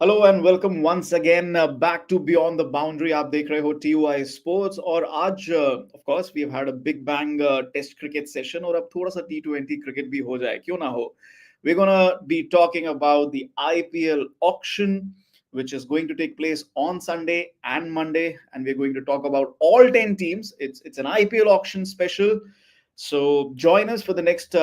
Hello and welcome once again back to beyond the boundary. आप देख रहे हो टीयूआई स्पोर्ट्स और आज of course we have had a big bang test cricket session और अब थोड़ा सा टी20 क्रिकेट भी हो जाए, क्यों ना हो। We gonna be talking about the IPL auction which is going to take place on Sunday and Monday, and we're going to talk about all 10 teams. It's an IPL auction special. So join us for the next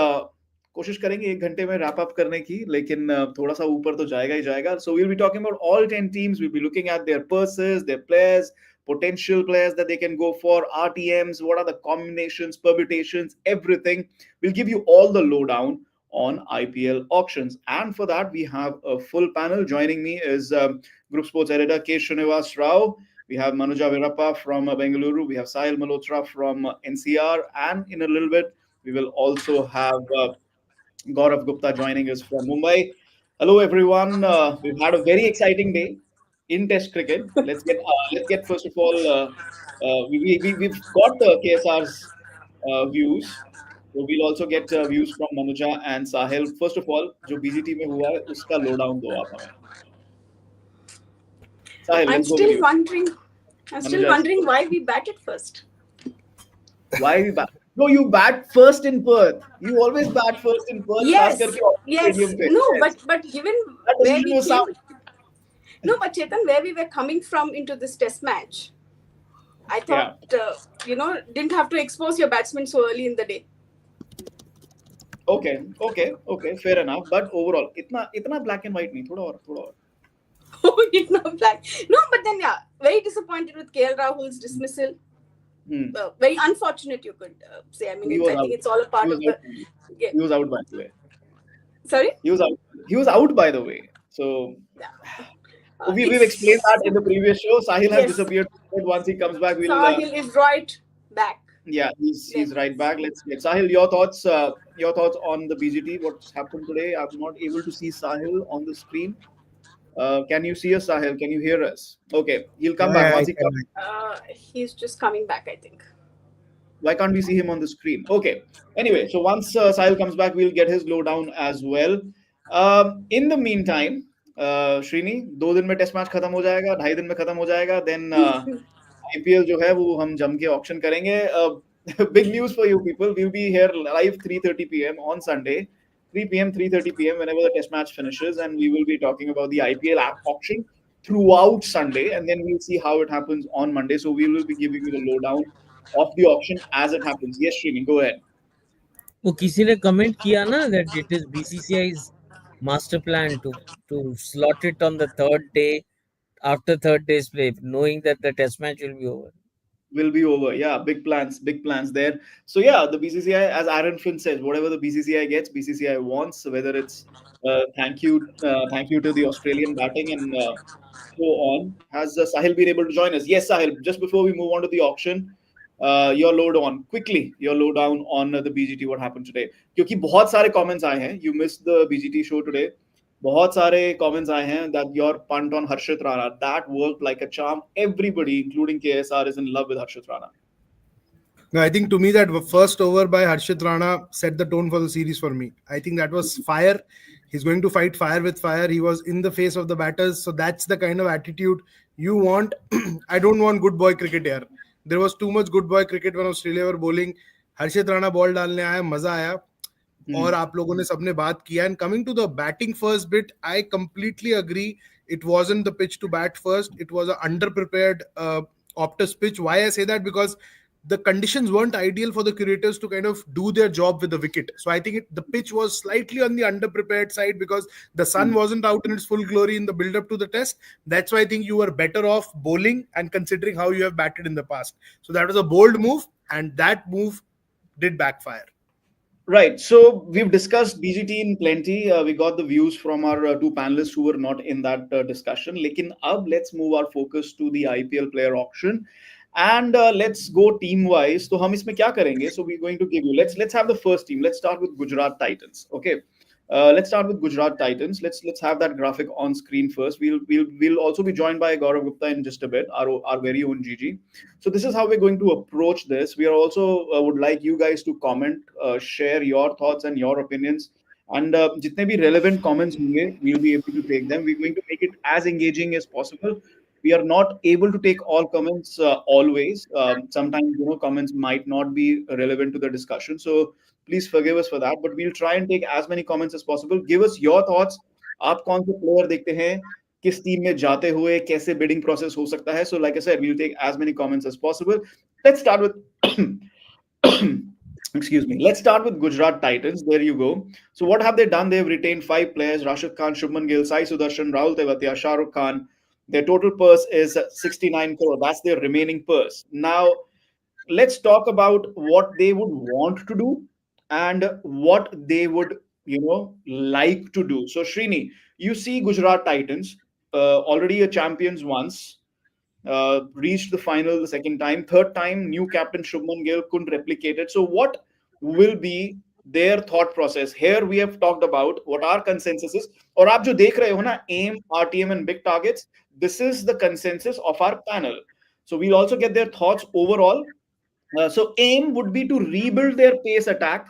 कोशिश करेंगे 1 घंटे में wrap up करने की, लेकिन थोड़ा सा ऊपर तो जाएगा ही जाएगा. So we'll be talking about all 10 teams. We'll be looking at their purses, their players, potential players that they can go for, RTMs, what are the combinations, permutations, everything. We'll give you all the lowdown on IPL auctions. And for that, we have a full panel. Joining me is Group Sports Editor K. Srinivas Rao. We have Manuja Virappa from Bengaluru. We have Sahil Malhotra from NCR. And in a little bit, we will also have Gaurav Gupta joining us from Mumbai. Hello, everyone. We've had a very exciting day in Test cricket. Let's get first of all. We've got KSR's views. So we'll also get views from Manuja and Sahil. First of all, जो BGT में हुआ है उसका lowdown दो आप हमें. Sahil, I'm let's go with still you. wondering. I'm still Manuja, wondering why we batted first. why we bat? No, you bat first in Perth. You always bat first in Perth, खास Yes, करके Auckland yes. Stadium पे. No, Yes. but given That where decision we was came, sound. no, but Chetan, where we were coming from into this Test match, I thought Yeah. didn't have to expose your batsmen so early in the day. Okay. Fair enough. But overall, इतना black and white नहीं, थोड़ा और. Oh, it's not black. No, but then yeah, very disappointed with KL Rahul's dismissal. Very unfortunate, you could say. I mean, He was I think out. it's all a He part was of out. the game. He was out by the way. Sorry. He was out. He was out by the way. So Yeah. we've explained It's that in the previous show. Sahil has yes. disappeared. Once he comes back, we'll. Sahil is right back. Yeah, he's right Let's back. Let's get Sahil. Your thoughts. Your thoughts on the BGT. What's happened today? I'm not able to see Sahil on the screen. Can you see us, Sahil? Can you hear us? Okay, he'll come back Yeah, once I he can. comes. He's just coming back, I think. Why can't we see him on the screen? Okay. Anyway, so once Sahil comes back, we'll get his lowdown as well. In the meantime, Srini 2 दिन में test match खत्म हो जाएगा, 2.5 दिन में खत्म हो जाएगा. Then IPL जो है वो हम जम के ऑक्शन करेंगे. Big news for you people. We'll be here live 3:30 p.m. on Sunday. 3 p.m. 3:30 p.m. whenever the test match finishes, and we will be talking about the IPL app auction throughout Sunday, and then we'll see how it happens on Monday. So we will be giving you the lowdown of the auction as it happens. Yes, Srini, go ahead. वो किसी ने comment किया ना that it is BCCI's master plan to slot it on the third day after third day's play, knowing that the test match will be over. Will be over. Yeah, big plans there. So yeah, the BCCI, as Aaron Finn says, whatever the BCCI gets, BCCI wants. So whether it's thank you to the Australian batting and so on. Has Sahil been able to join us? Yes, Sahil. Just before we move on to the auction, your lowdown on the BGT. What happened today? क्योंकि बहुत सारे comments आए हैं. You missed the BGT show today. बहुत सारे comments आए हैं that your punt on Harshit Rana that worked like a charm. Everybody, including KSR, is in love with Harshit Rana. No, I think to me that first over by Harshit Rana set the tone for the series for me. I think that was fire. He's going to fight fire with fire. He was in the face of the batters. So that's the kind of attitude you want. I don't want good boy cricket here. There was too much good boy cricket when Australia were bowling. Harshit Rana ball डालने आया, मजा आया. और आप लोगों ने सबने बात किया. And coming to the batting first bit, I completely agree. It wasn't the pitch to bat first. It was an underprepared Optus pitch. Why I say that? Because the conditions weren't ideal for the curators to kind of do their job with the wicket. So I think the pitch was slightly on the underprepared side because the sun wasn't out in its full glory in the build-up to the test. That's why I think you were better off bowling and considering how you have batted in the past. So that was a bold move, and that move did backfire. Right. So we've discussed BGT in plenty. We got the views from our two panelists who were not in that discussion. Lekin ab let's move our focus to the IPL player auction. And let's go team wise. So हम इसमें क्या करेंगे? So we're going to give you. Let's have the first team. Let's start with Gujarat Titans. Okay. Let's start with Gujarat Titans. Let's have that graphic on screen first. We'll also be joined by Gaurav Gupta in just a bit, our very own GG. So this is how we're going to approach this. We are also would like you guys to comment, share your thoughts and your opinions And जितने भी relevant comments होंगे, we'll be able to take them. We're going to make it as engaging as possible. We are not able to take all comments always. Sometimes, comments might not be relevant to the discussion. So please forgive us for that. But we'll try and take as many comments as possible. Give us your thoughts. आप कौन से player देखते हैं, किस team में जाते हुए, कैसे bidding process हो सकता है? So like I said, we'll take as many comments as possible. Let's start with excuse me. Let's start with Gujarat Titans. There you go. So what have they done? They've retained five players: Rashid Khan, Shubman Gill, Sai Sudarshan, Rahul Tewatia, Shah Rukh Khan. Their total purse is 69 crore. That's their remaining purse. Now let's talk about what they would want to do and what they would, like to do. So Srini, you see Gujarat Titans, already a champions once, reached the final the second time, third time, new captain Shubman Gill couldn't replicate it. So, what will be their thought process? Here we have talked about what our consensus is. और आप जो देख रहे हो ना, aim, RTM, and big targets. This is the consensus of our panel. So we'll also get their thoughts overall. So aim would be to rebuild their pace attack,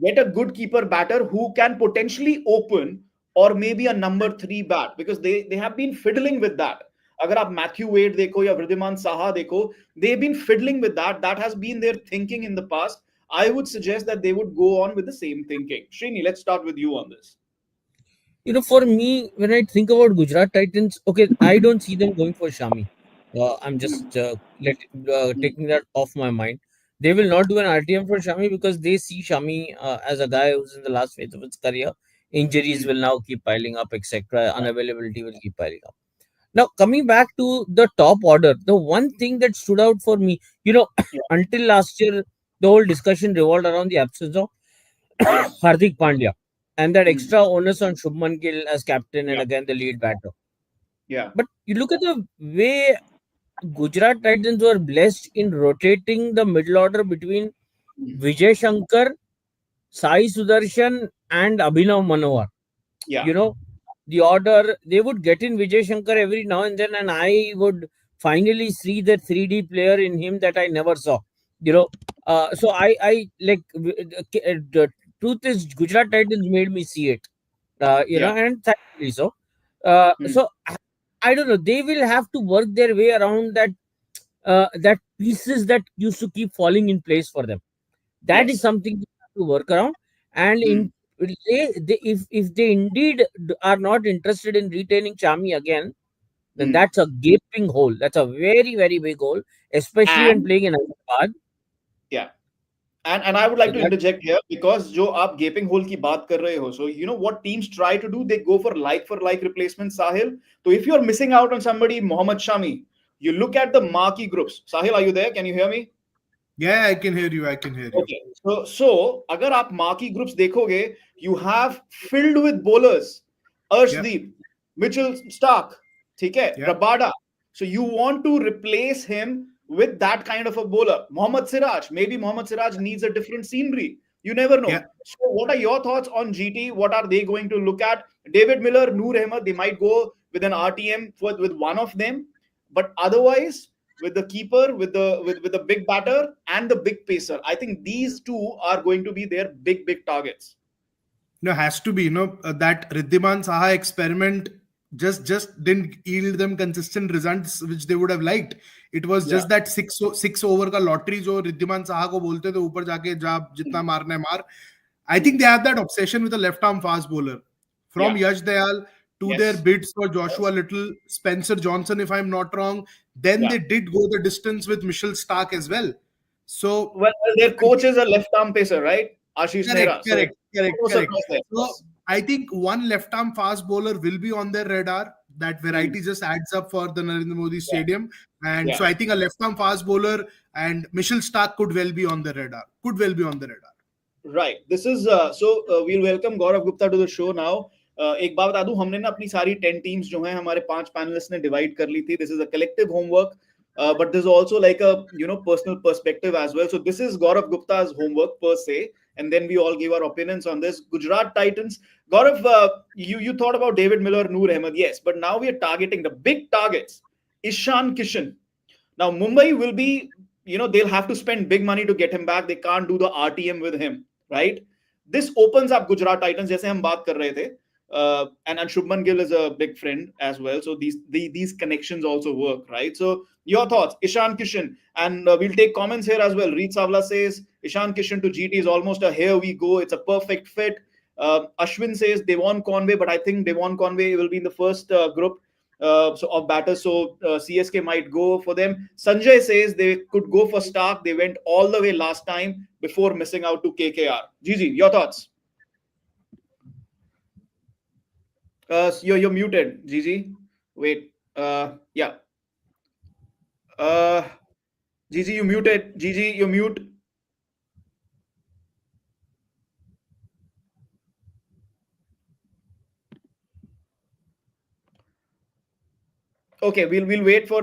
get a good keeper batter who can potentially open or maybe a number three bat because they have been fiddling with that. अगर आप Matthew Wade देखो या वृद्धिमान साहा देखो, they've been fiddling with that. That has been their thinking in the past. I would suggest that they would go on with the same thinking. Srini, let's start with you on this. For me, when I think about Gujarat Titans, okay, I don't see them going for Shami. I'm just taking that off my mind. They will not do an RTM for Shami because they see Shami as a guy who's in the last phase of his career. Injuries will now keep piling up, etc. Unavailability will keep piling up. Now, coming back to the top order, the one thing that stood out for me, until last year, the whole discussion revolved around the absence of Hardik Pandya and that extra onus on Shubman Gill as captain and again the lead batter. Yeah. But you look at the way Gujarat Titans were blessed in rotating the middle order between Vijay Shankar, Sai Sudarshan, and Abhinav Manohar. Yeah. The order, they would get in Vijay Shankar every now and then, and I would finally see that 3D player in him that I never saw. So I like the truth is Gujarat Titans made me see it. Yeah. And thankfully so. Hmm. So I don't know. They will have to work their way around that pieces that used to keep falling in place for them. That is Yes. something they have to work around. And if they indeed are not interested in retaining Chami again, then that's a gaping hole. That's a very, very big hole, especially when And playing in Hyderabad. yeah. And I would like So to that interject here because जो आप gaping hole की बात कर रहे हो, so you know what teams try to do? They go for like replacement. Sahil. So if you're missing out on somebody, Mohammad Shami, you look at the marquee groups. Sahil, are you there? Can you hear me? Yeah, I can hear you. I can hear you. Okay. So अगर आप marquee groups देखोगे, you have filled with bowlers. Yeah. Arshdeep, Mitchell Stark, ठीक है, Yeah. Rabada. So you want to replace him with that kind of a bowler. Mohammad Siraj, maybe Mohammad Siraj needs a different scenery. You never Yeah. know. So what are your thoughts on GT? What are they going to look at? David Miller, Noor Ahmed, they might go with an RTM with one of them. But otherwise, with the keeper, with the big batter and the big pacer, I think these two are going to be their big targets. Has to be, that Riddhiman Saha experiment just didn't yield them consistent results which they would have liked. It was just that six over का lottery जो Riddhiman Saha को बोलते थे ऊपर जाके जा जितना मारना है मार. I think they have that obsession with a left arm fast bowler. From Yash Dayal to their Yes. bids for Joshua Little, Spencer Johnson, if I'm not wrong. Then they did go the distance with Mitchell Stark as well. So Well, their coach is a left arm pacer, right? Ashish Nehra. Correct. So I think one left arm fast bowler will be on their radar. That variety just adds up for the Narendra Modi Stadium. And so I think a left arm fast bowler and Mitchell Stark could well be on the radar. Right. This is we'll welcome Gaurav Gupta to the show now. एक बात बता दूं, हमने ना अपनी सारी 10 teams जो हैं हमारे 5 panelists ने divide कर ली थी. This is a collective homework, but there's also like a personal perspective as well. So this is Gaurav Gupta's homework per se, and then we all give our opinions on this. Gujarat Titans. Gaurav, you thought about David Miller, Noor Ahmed, yes, but now we are targeting the big targets. Ishan Kishan. Now Mumbai will be, they'll have to spend big money to get him back. They can't do the RTM with him, right? this opens up Gujarat Titans, जैसे हम बात कर रहे थे. And Shubman Gill is a big friend as well. So these connections also work, right? So your thoughts, Ishan Kishan, and we'll take comments here as well. Reed Savla says Ishan Kishan to GT is almost a here we go. It's a perfect fit. Ashwin says Devon Conway, but I think Devon Conway will be in the first group so of batters. So CSK might go for them. Sanjay says they could go for Stark. They went all the way last time before missing out to KKR. Gigi, your thoughts? You're muted, Gigi. Wait. Yeah. Gigi, you muted. Gigi, you mute. Okay, we'll wait for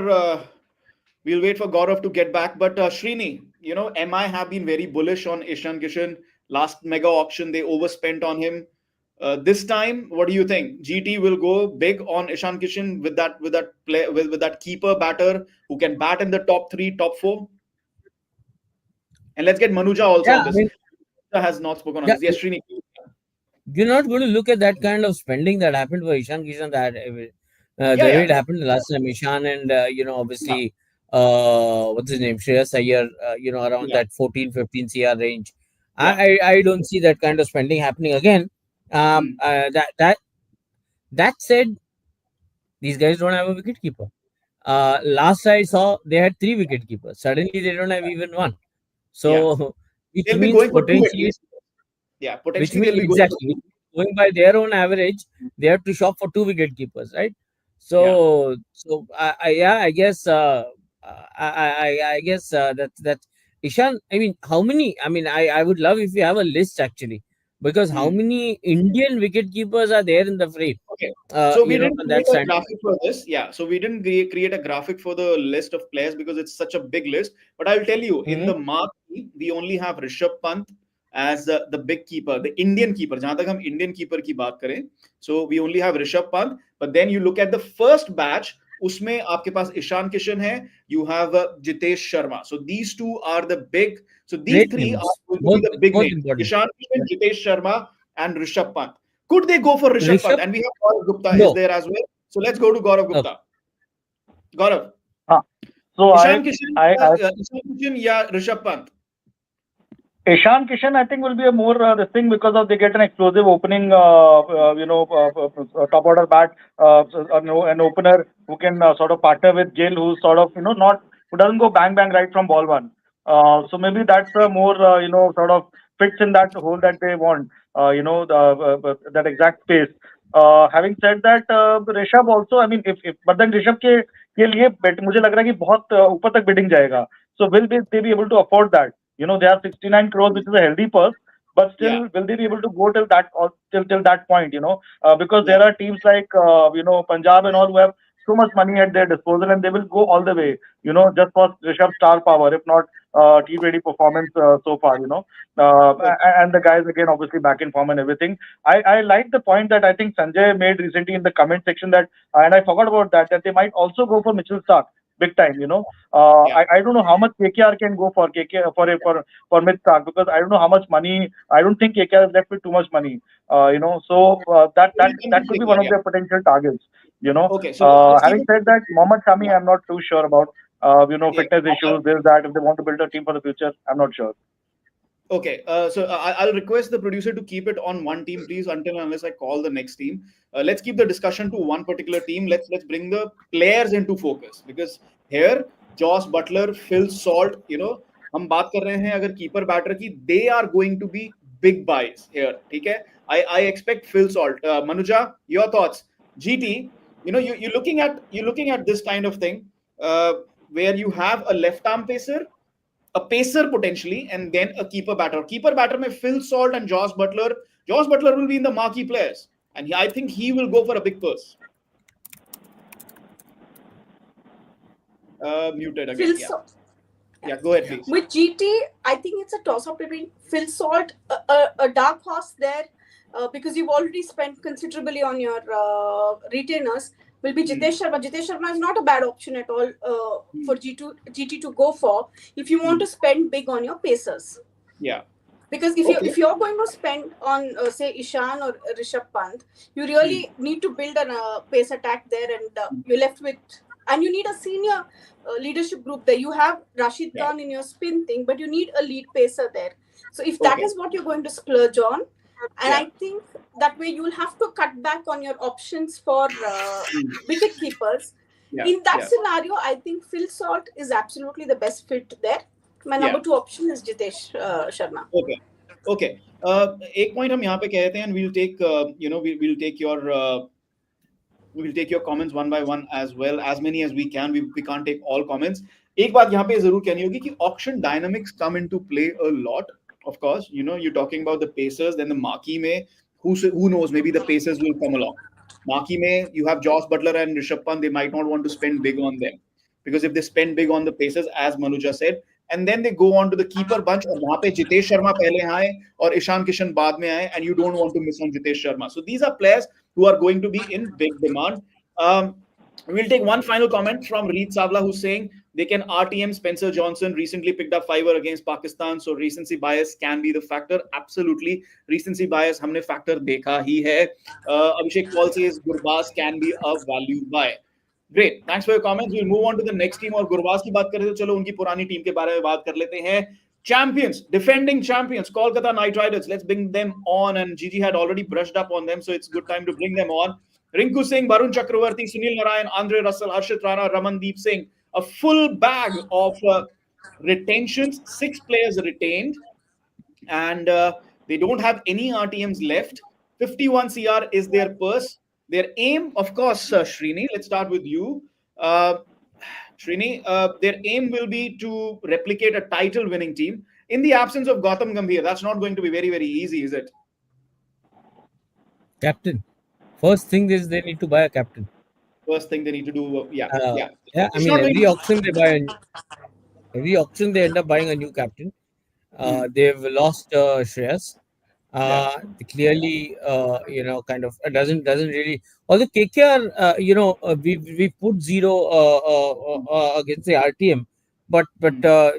Gaurav to get back. But Srini, MI have been very bullish on Ishan Kishan. Last mega auction, they overspent on him. This time, what do you think? GT will go big on Ishan Kishan with that keeper batter who can bat in the top 3, top 4. And let's get Manuja also on this. Manuja has not spoken on this. Yes, Srini. You're not going to look at that kind of spending that happened for Ishan Kishan the way it happened last time. Ishan and obviously what's his name, Shreyas Iyer, around that 14-15 CR range. I don't see that kind of spending happening again. That said, these guys don't have a wicket keeper. Last I saw they had 3 wicket keepers. Suddenly they don't have even one. So which they'll means be going potentially, potentially they'll be exactly going by their own average, they have to shop for 2 wicket keepers, right? So I guess I guess that Ishan. I mean, how many? I mean, I would love if you have a list actually, because how many Indian wicket keepers are there in the frame? Okay. So we didn't on create that a graphic for this. Yeah. So we didn't create a graphic for the list of players because it's such a big list. But I'll tell you, in the marquee, we only have Rishabh Pant as the big keeper, the Indian keeper. जहां तक हम Indian keeper की बात करें, so we only have Rishabh Pant. But then you look at the first batch, उसमें आपके पास Ishan Kishan है, you have Jitesh Sharma. So these two are the big. So these three are going to be the big names: Ishan Kishan, Jitesh Sharma, and Rishabh Pant. Could they go for Rishabh Pant? And we have Gaurav Gupta is there as well. So let's go to Gaurav Gupta. Gaurav. So Ishan Kishan या Rishabh Pant? Ishan Kishan, I think, will be a more this thing because of they get an explosive opening, top order bat, an opener who can sort of partner with Gill, who's sort of who doesn't go bang right from ball one. So maybe that's more sort of fits in that hole that they want. That exact space. Having said that, Rishabh also, I mean, if but then Rishabh के लिए मुझे लग रहा है कि बहुत ऊपर तक bidding जाएगा. So will they be able to afford that? They have 69 crores, which is a healthy purse, but still, will they be able to go till that point? Because there are teams like Punjab and all who have so much money at their disposal, and they will go all the way, just for Rishabh's star power, if not T20 performance so far, and the guys again obviously back in form and everything. I like the point that I think Sanjay made recently in the comment section that, and I forgot about that they might also go for Mitchell Stark. Big time, I don't know how much KKR can go for Mitch Stark, because I don't know how much money. I don't think KKR is left with too much money. So that could be one of their potential targets. Okay. So having said that, Mohammad Shami, I'm not too sure about. Fitness issues. This that. If they want to build a team for the future, I'm not sure. Okay, so I'll request the producer to keep it on one team, please, unless I call the next team. Let's keep the discussion to one particular team. Let's bring the players into focus, because here Josh Butler, Phil Salt, हम बात कर रहे हैं अगर keeper batter की, they are going to be big buys here. ठीक है? I expect Phil Salt. Manuja, your thoughts? GT, you're looking at this kind of thing where you have a left arm pacer, a pacer potentially, and then a keeper batter. Keeper batter में Phil Salt and Josh Butler. Josh Butler will be in the marquee players, and I think he will go for a big purse. Muted again. Yeah, go ahead, please. With GT, I think it's a toss-up between Phil Salt, a dark horse there, because you've already spent considerably on your retainers. Will be Jitesh Sharma. Jitesh Sharma is not a bad option at all for GT to go for if you want to spend big on your pacers. Yeah. Because if you're going to spend on say Ishan or Rishabh Pant, you really need to build a pace attack there, and you're left with, and you need a senior leadership group there. You have Rashid Khan in your spin thing, but you need a lead pacer there. So if that is what you're going to splurge on, and I think that way you'll have to cut back on your options for wicket keepers. In that scenario, I think Phil Salt is absolutely the best fit there. My number 2 option is Jitesh Sharma. Okay. एक point हम यहाँ पे कहते हैं, and we'll take we'll take your comments one by one as well, as many as we can. We can't take all comments. एक बात यहाँ पे जरूर कहनी होगी कि auction dynamics come into play a lot. Of course, you're talking about the Pacers, then the marquee में who knows, maybe the Pacers will come along. Marquee में you have Josh Butler and Rishabh Pant, they might not want to spend big on them, because if they spend big on the Pacers, as Manuja said, and then they go on to the keeper bunch, और वहाँ पे जितेश शर्मा पहले आए और ईशान किशन बाद में आए, and you don't want to miss on Jitesh Sharma. So these are players who are going to be in big demand. We'll take one final comment from Reed Savla, who's saying they can RTM Spencer Johnson, recently picked up 5 against Pakistan, so recency bias can be the factor. Absolutely, recency bias हमने factor देखा ही है. Abhishek Paul says Gurbaz can be a value buy. Great, thanks for your comments. We'll move on to the next team. और गुरबाज की बात करें तो चलो उनकी पुरानी टीम के बारे में बात कर लेते हैं. Champions, defending champions, Kolkata Knight Riders. Let's bring them on, and Gigi had already brushed up on them, so it's good time to bring them on. Rinku Singh, Varun Chakravarti, Sunil Narayan, Andre Russell, Harshit Rana, Ramandeep Singh. A full bag of retentions. 6 players retained, and they don't have any RTMs left. 51 CR is their purse. Their aim, of course, Srini, let's start with you. Srini, their aim will be to replicate a title-winning team. In the absence of Gautam Gambhir, that's not going to be very, very easy, is it? Captain. First thing is they need to buy a captain. First thing they need to do, Yeah. I mean, every auction they end up buying a new captain. They've lost Shreyas. Clearly, kind of doesn't really. Although KKR, we put 0 against the RTM, but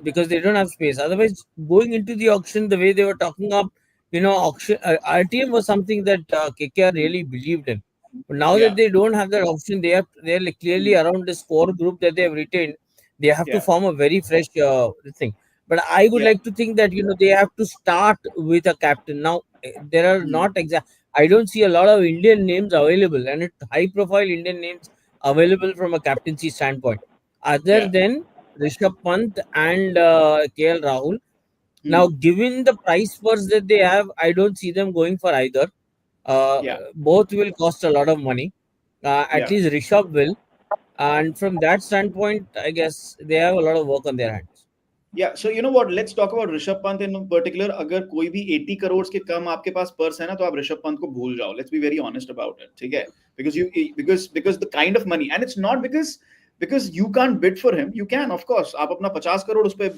because they don't have space. Otherwise, going into the auction, the way they were talking up, auction RTM was something that KKR really believed in. But now that they don't have that option, they're like clearly around this core group that they have retained. They have to form a very fresh thing. But I would like to think that they have to start with a captain. Now there are not exact. I don't see a lot of Indian names available, and it's high-profile Indian names available from a captaincy standpoint, other than Rishabh Pant and KL Rahul. Now, given the price purse that they have, I don't see them going for either. Both will cost a lot of money. At least Rishabh will, and from that standpoint, I guess they have a lot of work on their hands. Yeah, so you know what? Let's talk about Rishabh Pant in particular. अगर कोई भी 80 crores के कम आपके पास purse है ना, तो आप ऋषभ पंत को भूल जाओ. Let's be very honest about it, ठीक है? Because the kind of money, and it's not because you can't bid for him. You can, of course. आप अपना 50 crore उस पे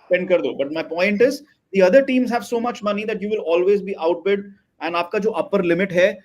spend कर दो. But my point is, the other teams have so much money that you will always be outbid. And आपका जो upper limit है,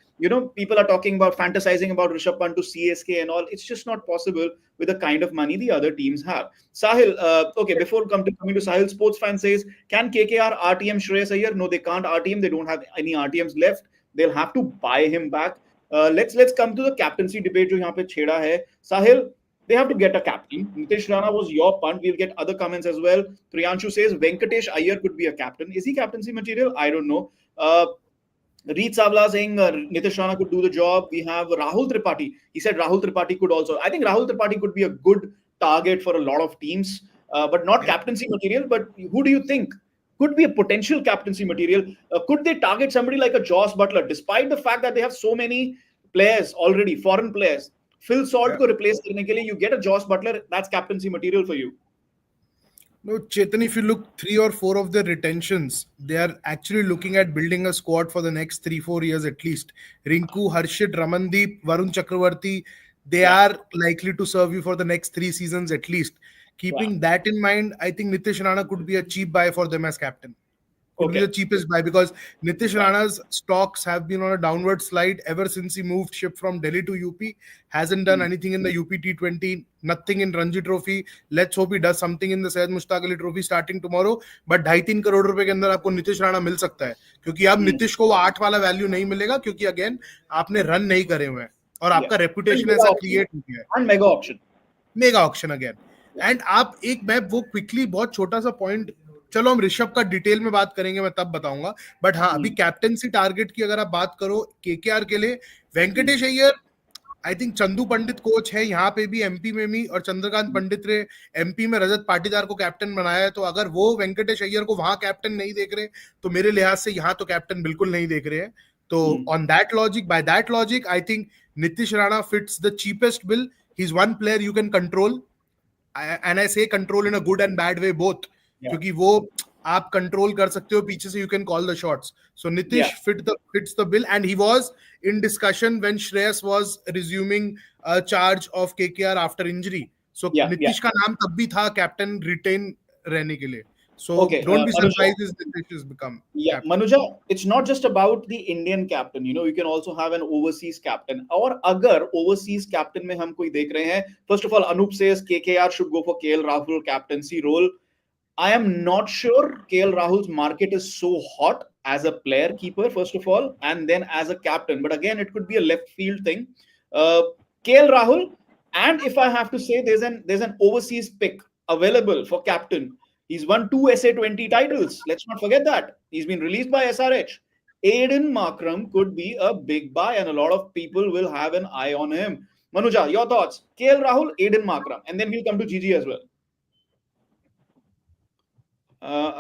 people are talking about fantasizing about Rishabh Pant to CSK and all. It's just not possible with the kind of money the other teams have. Sahil, okay, before coming to Sahil, sports fan says, can KKR RTM Shreyas Iyer? No, they can't RTM. They don't have any RTMs left. They'll have to buy him back. Let's come to the captaincy debate जो यहाँ पे छेड़ा है. Sahil, they have to get a captain. Nitish Rana was your punt. We'll get other comments as well. Priyanshu says Venkatesh Iyer could be a captain. Is he captaincy material? I don't know. Reed Savla saying Nitish Rana could do the job. We have Rahul Tripathi. He said Rahul Tripathi could also. I think Rahul Tripathi could be a good target for a lot of teams, but not captaincy material. But who do you think could be a potential captaincy material? Could they target somebody like a Josh Butler, despite the fact that they have so many players already, foreign players? Phil Salt को replace करने के लिए, you get a Josh Butler, that's captaincy material for you. No, Chetan, if you look 3 or 4 of the retentions, they are actually looking at building a squad for the next 3-4 years at least. Rinku, Harshit, Ramandeep, Varun Chakravarti, they are likely to serve you for the next 3 seasons at least. Keeping that in mind, I think Nitish Rana could be a cheap buy for them as captain. could be Okay. the cheapest buy because Nitish Rana's stocks have been on a downward slide ever since he moved ship from Delhi to UP. Hasn't done anything in the UP T20, nothing in Ranji Trophy. Let's hope he does something in the Syed Mushtaq Ali Trophy starting tomorrow. But 2.5-3 crore रुपए के अंदर आपको नीतीश राणा मिल सकता है क्योंकि अब नीतीश को वो 8 वाला वैल्यू नहीं मिलेगा क्योंकि अगेन आपने रन नहीं करे हुए हैं और आपका रेपुटेशन ऐसा क्रिएट हो गया है. And mega auction. Mega auction again. And आप एक मैं वो क्विकली बहुत छोटा सा पॉइंट, चलो हम ऋषभ का डिटेल में बात करेंगे, मैं तब बताऊंगा. बट हाँ, अभी कैप्टनसी टारगेट की अगर आप बात करो केकेआर के लिए, Venkatesh Iyer, I think Chandu Pandit coach है यहाँ पे भी, एमपी में भी, और चंद्रकांत पंडित रे एमपी में रजत पाटीदार को कैप्टन बनाया है. तो अगर वो वेंकटेश अय्यर को वहां कैप्टन नहीं देख रहे तो मेरे लिहाज से यहाँ तो कैप्टन बिल्कुल नहीं देख रहे हैं. तो on that logic, by that logic, I think Nitish Rana fits the cheapest bill. He is one player you can control, and I say control in a good and bad way both, क्योंकि वो आप control कर सकते हो पीछे से, you can call the shots. So Nitish fits the bill, and he was in discussion when Shreyas was resuming charge of KKR after injury. So Nitish का नाम तब भी था कैप्टन रिटेन रहने के लिए. So don't be surprised if Nitish has become captain. Manuja, it's not just about the Indian captain. You know, you can also have an overseas captain. और अगर overseas captain में हम कोई देख रहे हैं, first of all, Anup says KKR should go for KL Rahul captaincy role. I am not sure KL Rahul's market is so hot as a player keeper, first of all, and then as a captain. But again, it could be a left field thing. KL Rahul, and if I have to say, there's an overseas pick available for captain. He's won 2 SA20 titles. Let's not forget that. He's been released by SRH. Aiden Markram could be a big buy, and a lot of people will have an eye on him. Manuja, your thoughts? KL Rahul, Aiden Markram, and then we'll come to GG as well.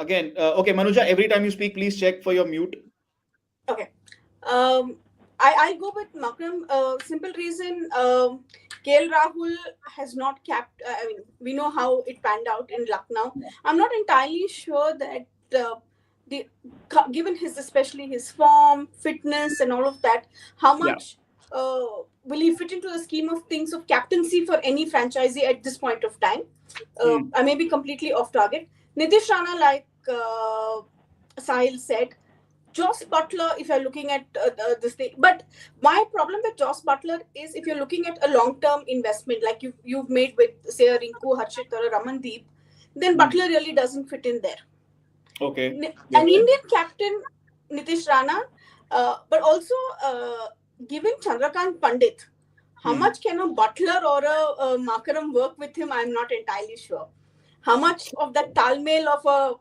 Okay, Manuja, every time you speak, please check for your mute. Okay. I'll go with Makram. Simple reason, KL Rahul has not capped. I mean, we know how it panned out in Lucknow. I'm not entirely sure that given his, especially his form, fitness, and all of that, how much will he fit into the scheme of things of captaincy for any franchisee at this point of time? I may be completely off target. Nitish Rana, like Sahil said, Joss Butler, if you're looking at this thing, but my problem with Joss Butler is if you're looking at a long-term investment like you've made with, say, a Rinku, Harshit, or a Ramandeep, then Butler really doesn't fit in there. Okay. An Indian captain, Nitish Rana, but also given Chandrakant Pandit, how much can a Butler or a Makaram work with him? I'm not entirely sure. How much of that talmail of a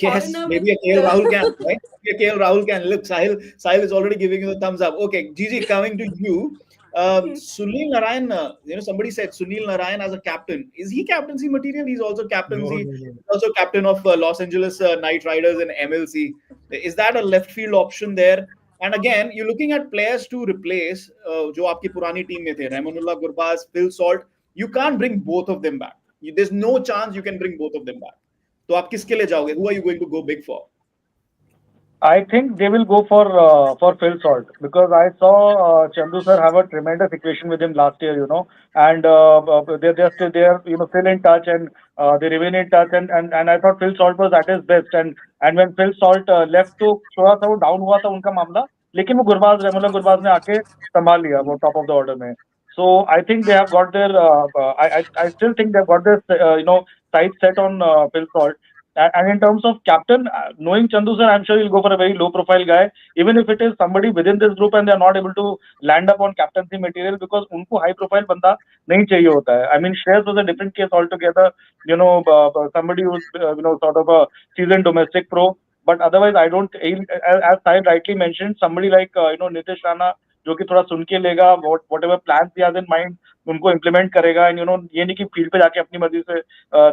Yes, maybe a KL Rahul can, right? Maybe a KL Rahul can. Look, Sahil is already giving you the thumbs up. Okay, Gigi, coming to you. Sunil Narayan, somebody said Sunil Narayan as a captain. Is he captaincy material? He's also captaincy. No. He's also captain of Los Angeles Knight Riders in MLC. Is that a left field option there? And again, you're looking at players to replace जो आपकी पुरानी team में थे, Rahmanullah Gurbaz, Phil Salt. You can't bring both of them back. There's no chance you can bring both of them back. तो आप किसके लिए जाओगे? Who are you going to go big for? I think they will go for Phil Salt because I saw Chandu sir have a tremendous equation with him last year, and they're still there, still in touch, and they remain in touch, and I thought Phil Salt was at his best, and when Phil Salt left तो थोड़ा सा वो down हुआ था उनका मामला, लेकिन वो रमोला गुरबाज ने आके संभाल लिया वो टॉप ऑफ द ऑर्डर में. So I think they have got their. I still think they've got their sights set on Phil Salt. And in terms of captain, knowing Chandu sir, I'm sure he'll go for a very low-profile guy, even if it is somebody within this group and they're not able to land up on captaincy material because उनको high-profile बंदा नहीं चाहिए होता है. I mean, Shreyas was a different case altogether. Somebody who's sort of a seasoned domestic pro. But otherwise, I don't. As Sahil rightly mentioned, somebody like Nitish Rana, जो कि थोड़ा सुन के लेगा, whatever plans he has in mind, उनको implement करेगा, and ये नहीं कि फील्ड पे जाके अपनी मर्जी से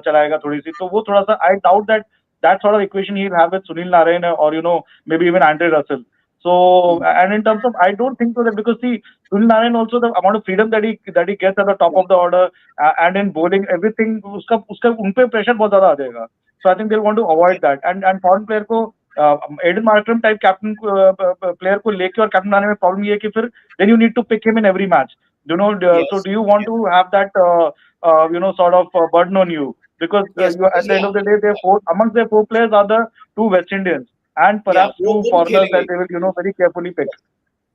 चलाएगा थोड़ी सी, तो वो थोड़ा सा I doubt that sort of equation he'll have with Sunil Narayan or maybe even Andre Russell. So and in terms of, I don't think so that because see Sunil Narayan also the amount of freedom that he gets at the top of the order and in bowling everything उसका उनपे pressure बहुत ज़्यादा आ जाएगा. So I think they'll want to avoid that and foreign player को Aiden Markram type captain player को लेके और captain बनाने में problem ये है कि फिर then you need to pick him in every match. So do you want to have that sort of burden on you because at the end of the day amongst their 4 players are the 2 West Indians. and Yeah, perhaps two वो foreigners that खेलेंगे. they will, very carefully pick.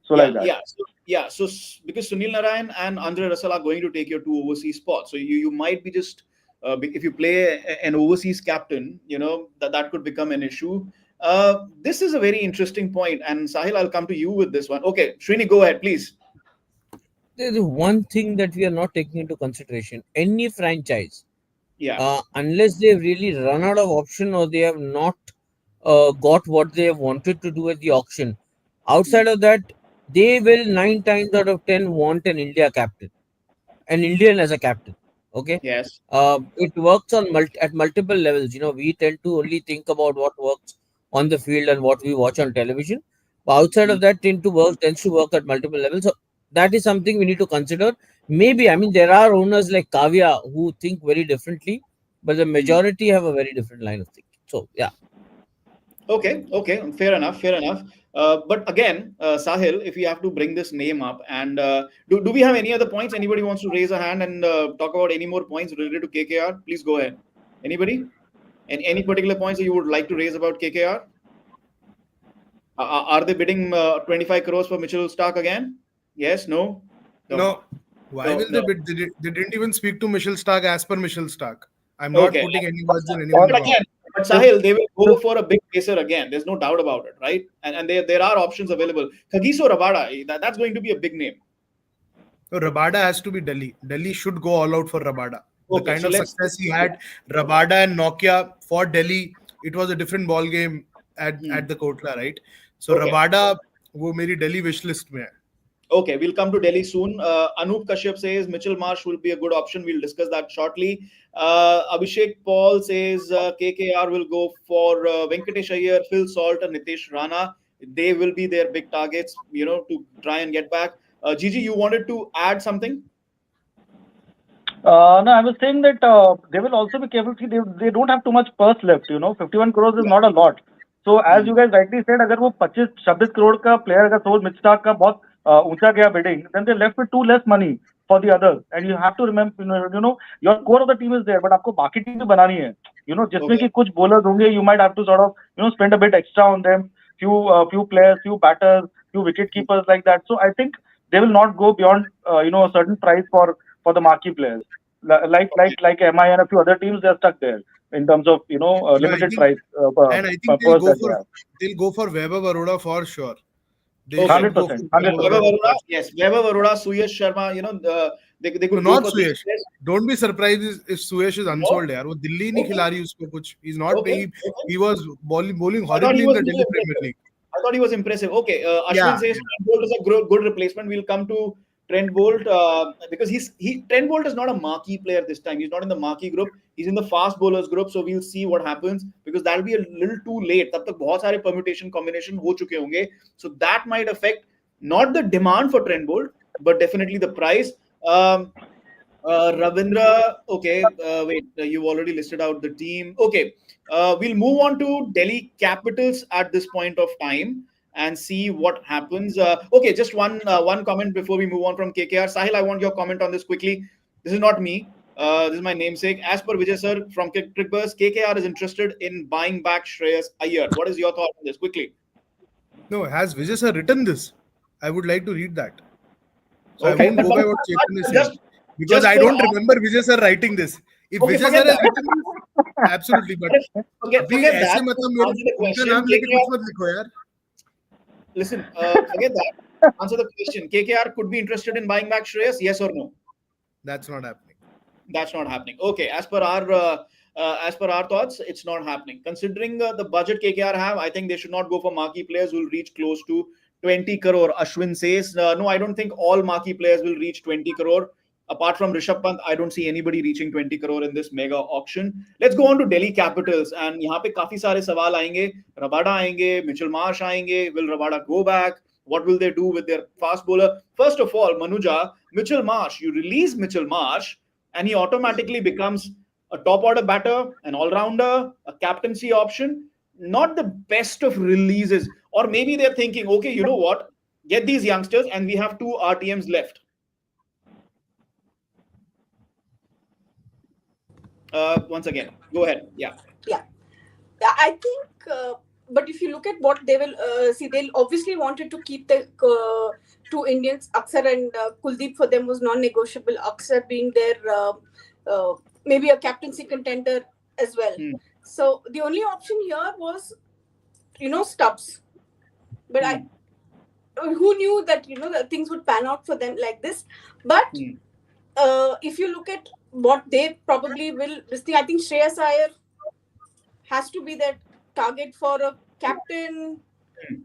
So like Yeah, that. yeah. Because Sunil Narayan and Andre Russell are going to take your two overseas spots, so you might be just if you play an overseas captain, that could become an issue. This is a very interesting point, and Sahil, I'll come to you with this one. Okay, Srini, go ahead, please. There is one thing that we are not taking into consideration. Any franchise, Yeah. unless they've really run out of option or they have not got what they have wanted to do at the auction, outside of that, they will 9 times out of 10 want an India captain, an Indian as a captain. Okay, Yes. it works on at multiple levels. We tend to only think about what works on the field and what we watch on television. But outside Mm, of that, tends to work at multiple levels. So that is something we need to consider. Maybe, I mean, there are owners like Kavya who think very differently, but the mm. majority have a very different line of thinking. So yeah. Okay, okay, fair enough, fair enough. But again, Sahil, if we have to bring this name up, and do we have any other points? Anybody wants to raise a hand and talk about any more points related to KKR? Please go ahead. Anybody? And any particular points that you would like to raise about KKR? Are they bidding 25 crores for Mitchell Stark again? Yes, no, no, No. Why no, will they no. bid? They didn't even speak to Michelle Stark as per Michelle Stark. I'm not Okay. putting any words in Or, anyone's But mouth. again, but so, Sahil, they will go so, for a big pacer again. There's no doubt about it, right? And there are options available. Kagiso Rabada, that's going to be a big name. So Rabada has to be Delhi. Delhi should go all out for Rabada. The Okay, kind so of let's. success he had, Rabada and Nokia for Delhi, it was a different ball game Hmm. at the Kotla, right? So Okay, Rabada, वो मेरी Delhi wish list में है. okay, we'll come to Delhi soon. Anup Kashyap says Mitchell Marsh will be a good option. We'll discuss that shortly. Abhishek Paul says KKR will go for Venkatesh Iyer, Phil Salt, and Nitesh Rana. They will be their big targets, to try and get back. Gigi, you wanted to add something? no, I was saying that they will also be careful. See, they don't have too much purse left. 51 crores is Yeah. not a lot. So as Hmm. you guys rightly said, अगर वो 25-26 crore का player अगर सोच मिडस्टार्क का बहुत ऊंचा गया bidding, then they left with too less money for the others. And you have to remember, your core of the team is there, but आपको बाकी team भी बनानी है. जिसमें Okay. कि कुछ bowlers होंगे, you might have to sort of spend a bit extra on them. Few players, few batters, few wicket keepers like that. So I think they will not go beyond a certain price for the marquee players. Okay. Like MI and a few other teams, they're stuck there in terms of No, I limited think, price and I think purse that they have. they'll go for Weber Baroda for sure. They Okay. should go 100%, for Weber hundred Vaibhav percent. Baroda Arora, for sure. yes, Vaibhav Arora, Suyash Sharma, they No, could go not for these Suyesh. players. Don't be surprised if Suyesh is No? unsold यार. वो दिल्ली नहीं Okay. खिला रही उसको कुछ. He's not Okay. paying. Okay. He was bowling I thought he horribly in was the really Delhi Premier impressive. League. I thought he was impressive. Okay, Ashwin Yeah, says yeah. Trent Bolt is a good replacement. We'll come to Trent Bolt because Trent Bolt is not a marquee player this time. He's not in the marquee group. He's in the fast bowlers group. So we'll see what happens because that'll be a little too late. तब तक बहुत सारे permutation combination हो चुके होंगे. So that might affect not the demand for Trent Bolt, but definitely the price. Ravindra, okay, wait, you've already listed out the team. Okay, we'll move on to Delhi Capitals at this point of time and see what happens. Okay, just one comment before we move on from KKR. Sahil, I want your comment on this quickly. This is not me. This is my namesake. As per Vijay sir from Crickbuzz, KKR is interested in buying back Shreyas Iyer. What is your thought on this? Quickly. No, has Vijay sir written this? I would like to read that. So I Okay, won't go by what Chetan is saying just because just I for don't remember Vijay sir writing this. If okay, Vijay forget sir has that. written this, absolutely. But अभी Forget ऐसे that. मतलब मेरे Answer the उनका question. नाम लेके KKR, कुछ मत लिखो यार. listen, forget that. Answer the question. KKR could be interested in buying back Shreyas, yes or no? That's not happening. That's not happening. Okay, as per our thoughts, it's not happening. Considering the budget KKR have, I think they should not go for marquee players who will reach close to 20 crore. Ashwin says, no, I don't think all marquee players will reach 20 crore. Apart from Rishabh Pant, I don't see anybody reaching 20 crore in this mega auction. Let's go on to Delhi Capitals. And यहाँ पे काफी सारे सवाल आएंगे. Rabada आएंगे, Mitchell Marsh आएंगे. Will Rabada go back? What will they do with their fast bowler? First of all, Manuja, Mitchell Marsh, you release Mitchell Marsh and he automatically becomes a top order batter, an all rounder, a captaincy option. Not the best of releases. Or maybe they're thinking, okay, you know what? Get these youngsters, and we have two RTMs left. Once again, go ahead. Yeah. Yeah. Yeah, I think but if you look at what they will see, they'll obviously wanted to keep the two Indians, Aksar and Kuldeep. For them was non-negotiable. Aksar being their maybe a captaincy contender as well. So the only option here was, Stubbs. But who knew that that things would pan out for them like this? But if you look at what they probably will, this thing, I think Shreyas Iyer has to be that target for a captain,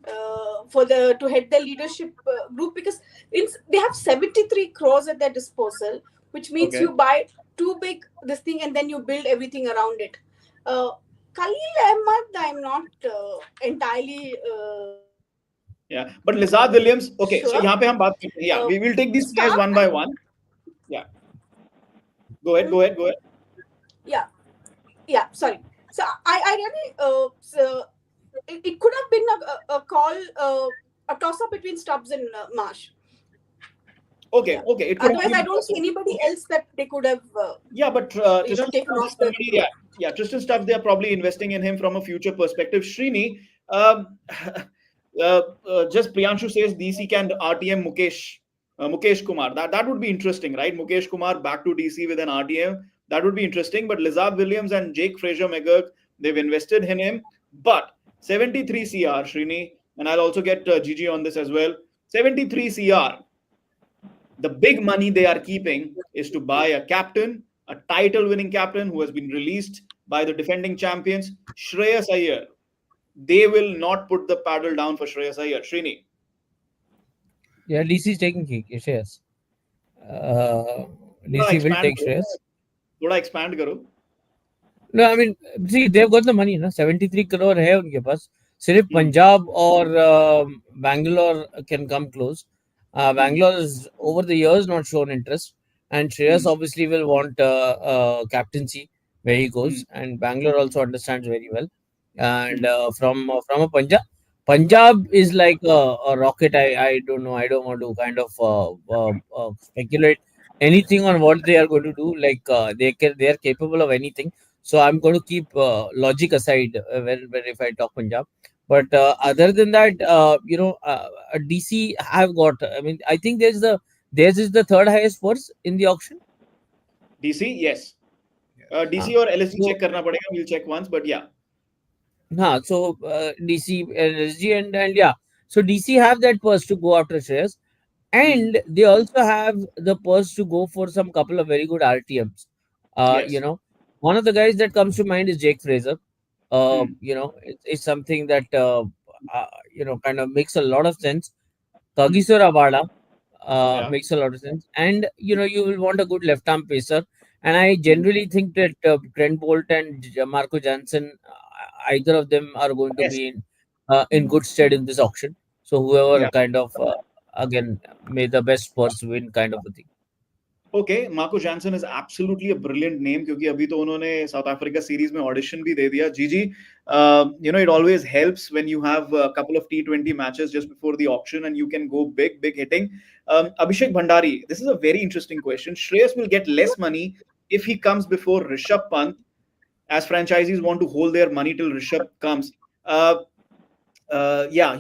to head the leadership group, because they have 73 crores at their disposal, which means you buy too big this thing and then you build everything around it. Khalil Ahmad, I'm not entirely Yeah, but Lizard Williams, okay, sure. so यहाँ पे हम बात करते हैं. Yeah, we will take these players one by one. Yeah. Go ahead. Yeah, sorry. So I really so it could have been a call, a toss-up between Stubbs and Marsh. Okay. It could Otherwise, I don't see anybody else that they could have. But taken off the. Tristan Stubbs, they are probably investing in him from a future perspective. Srini, just Priyanshu says DC can RTM Mukesh Kumar. That would be interesting, right? Mukesh Kumar back to DC with an RTM. That would be interesting. But Lizard Williams and Jake Fraser-McGurk, they've invested in him. But 73 CR, Srini, and I'll also get Gigi on this as well. 73 CR. The big money they are keeping is to buy a captain, a title-winning captain who has been released by the defending champions, Shreyas Iyer. They will not put the paddle down for Shreyas Iyer. Srini. Yeah, DC is taking Shreyas. DC will take Shreyas. थोड़ा expand करो. No, I mean, see, they've got the money, 73 crore है उनके पास. सिर्फ Punjab or Bangalore can come close. Bangalore has over the years not shown interest, and Shreyas obviously will want captaincy where he goes, and Bangalore also understands very well. And from a Punjab is like a rocket. I don't know. I don't want to kind of speculate anything on what they are going to do. Like they are capable of anything. So I'm going to keep logic aside when if I talk Punjab. But other than that, DC have got. I mean, I think theirs is the third highest force in the auction. DC, yes. DC or LSG check करना पड़ेगा. We'll check once, but yeah. So DC, LSG, and yeah. So DC have that purse to go after Shreyas, and they also have the purse to go for some couple of very good RTMs. Yes. One of the guys that comes to mind is Jake Fraser. It's something that kind of makes a lot of sense. Kagiso Rabada makes a lot of sense, and you will want a good left arm pacer. And I generally think that Trent Bolt and Marco Jansen, either of them are going to be in good stead in this auction. So whoever kind of again may the best purse win kind of a thing. Okay, Marco Jansen is absolutely a brilliant name क्योंकि अभी तो उन्होंने South Africa series में audition भी दे दिया. Gigi, it always helps when you have a couple of T20 matches just before the auction and you can go big hitting. Abhishek Bhandari, this is a very interesting question. Shreyas will get less money if he comes before Rishabh Pant, as franchisees want to hold their money till Rishabh comes. You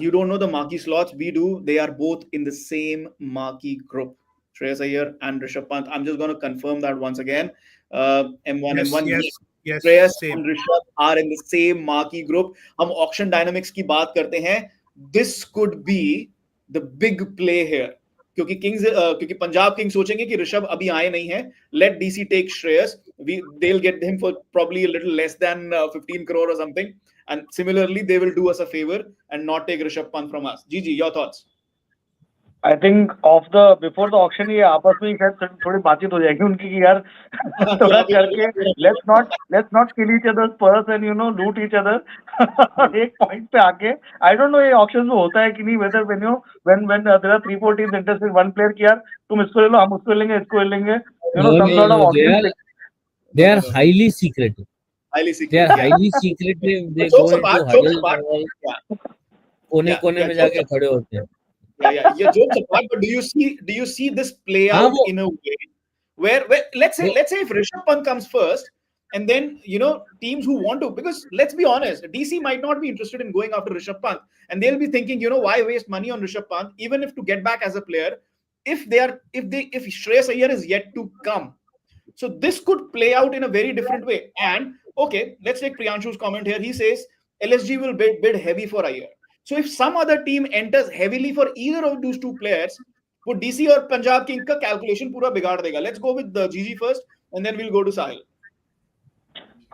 don't know the marquee slots. We do. They are both in the same marquee group. Shreyas Iyer and Rishabh Pant. I'm just going to confirm that once again. M1. Yes, Shreyas same. and Rishabh are in the same marquee group. हम auction dynamics की बात करते हैं. This could be the big play here. क्योंकि Punjab Kings सोचेंगे कि ऋषभ अभी आए नहीं है. Let DC take Shreyas. They'll get him for probably a little less than 15 crore or something. And similarly, they will do us a favor and not take Rishabh Pant from us. Gigi, your thoughts? I think before the auction ये आपस में शायद थोड़ी बातचीत हो जाएगी उनकी कि यार थोड़ा करके let's not kill each other's purse and loot each other. एक point पे आके I don't know ये auctions में होता है कि नहीं, whether when there are 3-4 teams interested in one player कि यार तुम इसको ले लो, हम उसको लेंगे, इसको ले लेंगे, some sort of auction. They are highly secretive. They are highly secretive. They go into huddles. कोने में जाके खड़े होते हैं. Yeah, jokes apart, but do you see this play out in a way where let's say if Rishabh Pant comes first, And then, teams who want to, because let's be honest, DC might not be interested in going after Rishabh Pant. And they'll be thinking, why waste money on Rishabh Pant, even if to get back as a player, if Shreyas Iyer is yet to come. So this could play out in a very different way. And okay, let's take Priyanshu's comment here. He says LSG will bid heavy for Iyer. So if some other team enters heavily for either of those two players, वो DC और Punjab King का calculation पूरा बिगाड़ देगा. Let's go with the GG first, and then we'll go to Sahil.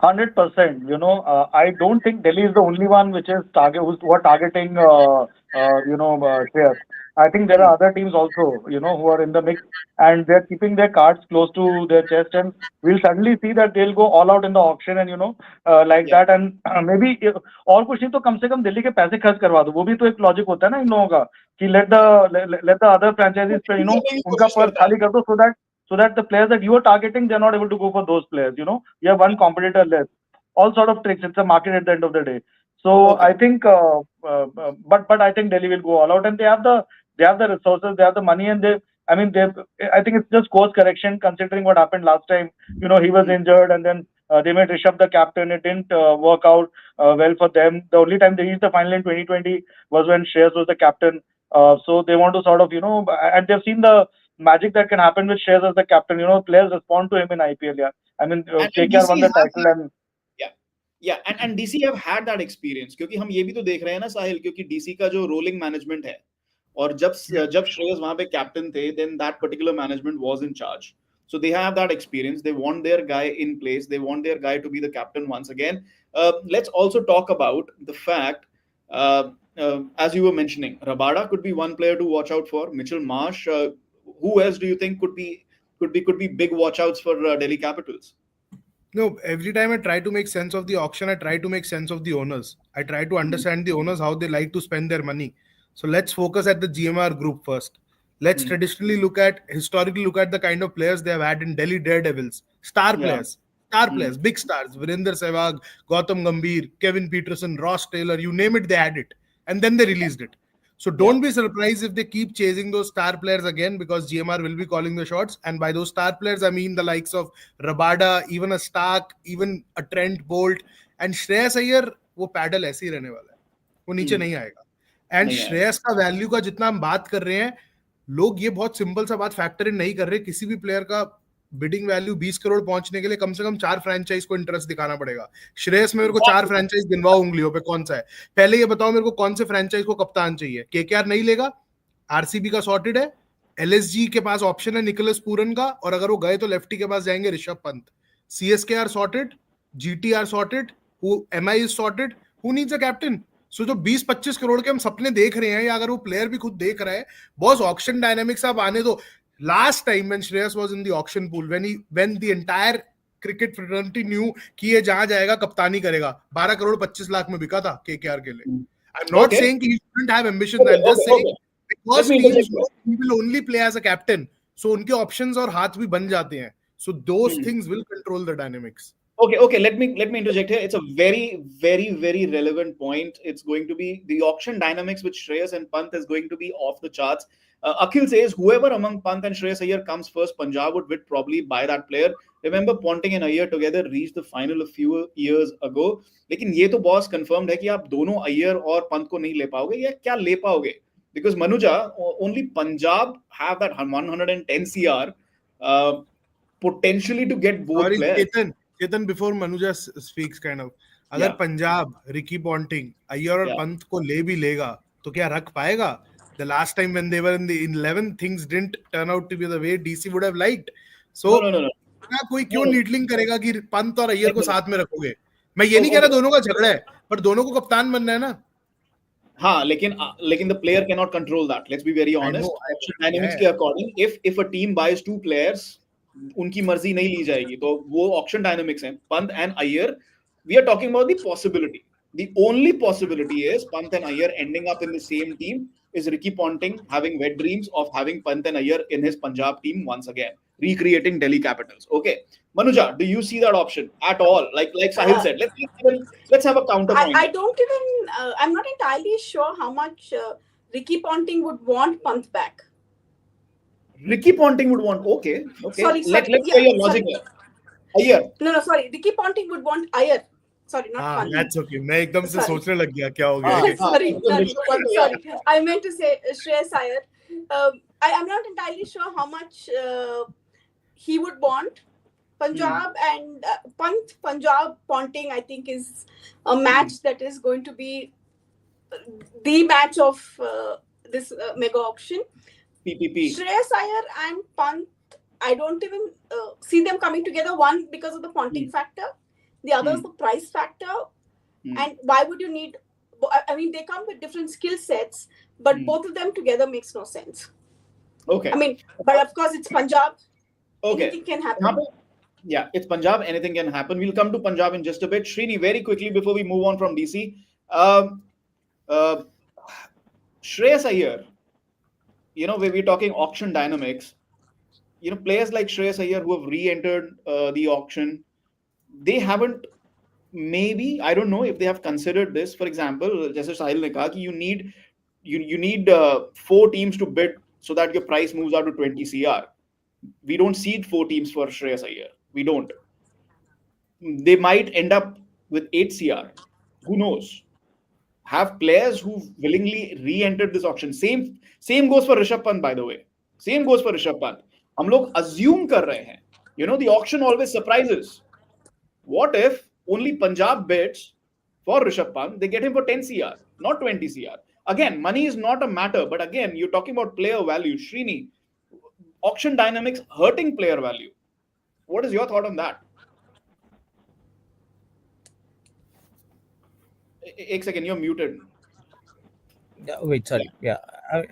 100%. I don't think Delhi is the only one who are targeting, Shreyas. I think there are other teams also, who are in the mix, and they're keeping their cards close to their chest, and we'll suddenly see that they'll go all out in the auction, and that, and maybe और कुछ नहीं तो कम से कम दिल्ली के पैसे खर्च करवा दो. वो भी तो एक लॉजिक होता है ना इन लोगों का कि let the other franchises पे उनका पर्स खाली कर दो, so that the players that you are targeting, they're not able to go for those players. You have one competitor less. All sort of tricks. It's a market at the end of the day. So okay. I think, but I think Delhi will go all out, and they have the resources, they have the money, and I think it's just course correction considering what happened last time. He was injured, and then they made Rishabh the captain. It didn't work out well for them. The only time they reached the final in 2020 was when Shreyas was the captain. So they want to sort of, and they've seen the magic that can happen with Shreyas as the captain. Players respond to him in IPL. Yeah, KKR won the title, and and DC have had that experience, क्योंकि हम ये भी तो देख रहे हैं ना साहिल, क्योंकि DC का जो रोलिंग मैनेजमेंट है, और जब श्रेयस वहां पे कैप्टन थे, then that particular management was in charge. So they have that experience. They want their guy in place. They want their guy to be the captain once again. Let's also talk about the fact, as you were mentioning, Rabada could be one player to watch out for. Mitchell Marsh. Who else do you think could be big watchouts for Delhi Capitals? No, every time I try to make sense of the auction, I try to make sense of the owners. I try to understand the owners, how they like to spend their money. So let's focus at the GMR group first. Let's historically look at the kind of players they have had in Delhi Daredevils. Star players, big stars. Virender Sehwag, Gautam Gambhir, Kevin Peterson, Ross Taylor, you name it, they had it. And then they released it. So don't be surprised if they keep chasing those star players again, because GMR will be calling the shots. And by those star players, I mean the likes of Rabada, even a Stark, even a Trent Bolt. And Shreyas Iyer, वो pedal ऐसे ही रहने वाला है, वो नीचे नहीं आएगा. And Shreyas का वैल्यू का जितना हम बात कर रहे हैं, लोग ये बहुत सिंपल सा बात फैक्टर इन नहीं कर रहे. किसी भी प्लेयर का बिडिंग वैल्यू 20 करोड़ पहुंचने के लिए कम से कम 4 फ्रेंचाइज को इंटरेस्ट दिखाना पड़ेगा. श्रेयस में मेरे को 4 फ्रेंचाइज गिनवाओ उंगलियों पे, कौन सा है. पहले ये बताओ मेरे को कौन से फ्रेंचाइज को कप्तान चाहिए. केकेआर नहीं लेगा, आरसीबी का सॉर्टेड है, एलएसजी के पास ऑप्शन है निकोलस पूरन का, और अगर वो गए तो लेफ्टी के पास जाएंगे Rishabh Pant. CSK are sorted, GT are sorted, MI is sorted. Who needs a captain? So जो 20-25 करोड़ के हम सपने देख रहे हैं, या अगर वो प्लेयर भी खुद देख रहा है, बॉस ऑक्शन डायनामिक्स आप आने दो. Last time when Shreyas was in the auction pool, when the entire cricket fraternity knew कि ये जहां जाएगा कप्तानी करेगा, 12 करोड़ 25 लाख में बिका था केकेआर के लिए. I'm not saying he shouldn't have ambitions. I'm just saying because teams he will only play as a captain, so उनके options और हाथ भी बन जाते हैं. So those things will control the dynamics. Okay. Let me interject here. It's a very, very, very relevant point. It's going to be the auction dynamics with Shreyas and Pant is going to be off the charts. Akhil says whoever among Pant and Shreyas Iyer comes first, Punjab would probably buy that player. Remember, Ponting and Iyer together reached the final a few years ago. लेकिन ये तो boss confirmed है कि आप दोनों Iyer और Pant को नहीं ले पाओगे, या क्या ले पाओगे? Because Manuja, only Punjab have that 110 CR potentially to get both players. Chetan, before Manuja speaks, kind of, अगर पंजाब रिकी पॉन्टिंग, अय्यर और पंत को ले भी लेगा तो क्या रख पाएगा? The last time when they were in the 11, things didn't turn out to be the way DC would have liked. So no. कोई क्यों नीडलिंग करेगा कि पंत और अय्यर को साथ में रखोगे? मैं ये नहीं कह रहा दोनों का झगड़ा है, पर दोनों को कप्तान बनना है ना. हाँ, लेकिन the player cannot control that. Let's be very honest. Dynamics के according, if a team buys 2 players, उनकी मर्जी नहीं ली जाएगी, तो वो ऑक्शन डायनामिक्स हैं. Pant and Iyer, we are talking about the possibility. The only possibility is Pant and Iyer ending up in the same team. Is Ricky Ponting having wet dreams of having Pant and Iyer in his Punjab team once again, recreating Delhi Capitals? Okay, Manuja, do you see that option at all? Like Sahil said, let's have a counterpoint. I don't even. I'm not entirely sure how much Ricky Ponting would want Pant back. Ricky Ponting would want. Okay. Sorry. Let's hear your logic here. Iyer. No, sorry. Ricky Ponting would want Iyer. Sorry, not Pant. That's okay. मैं एकदम से Sorry. सोचने लग गया क्या हो गया हाँ, ये. हाँ, sorry, मतलब sorry, Rishabh Pant, sorry. I meant to say Shreyas Iyer. I'm not entirely sure how much he would want. Punjab and Punjab Ponting, I think, is a match that is going to be the match of this mega auction. PPP. Shreyas Iyer and Pant, I don't even see them coming together. One, because of the Ponting factor. The other is the price factor. And why would you need... I mean, they come with different skill sets, but both of them together makes no sense. Okay. I mean, but of course, it's Punjab. Okay. Anything can happen. Yeah, it's Punjab. Anything can happen. We'll come to Punjab in just a bit. Srini, very quickly before we move on from DC. Shreyas Iyer, when we're talking auction dynamics, players like Shreyas Iyer who have re-entered the auction, they haven't, maybe, I don't know if they have considered this. For example, जैसे साहिल ने कहा कि you need 4 teams to bid so that your price moves out to 20 CR. We don't seed 4 teams for Shreyas Iyer. We don't. They might end up with 8 CR. Who knows? Have players who willingly re-entered this auction. Same goes for Rishabh Pant, by the way. Same goes for Rishabh Pant. हम लोग assume कर रहे हैं. The auction always surprises. What if only Punjab bids for Rishabh Pant? They get him for 10 CR, not 20 CR. Again, money is not a matter, but again, you're talking about player value. Srini, auction dynamics hurting player value. What is your thought on that? Ek second, you're muted. Wait, sorry. Yeah,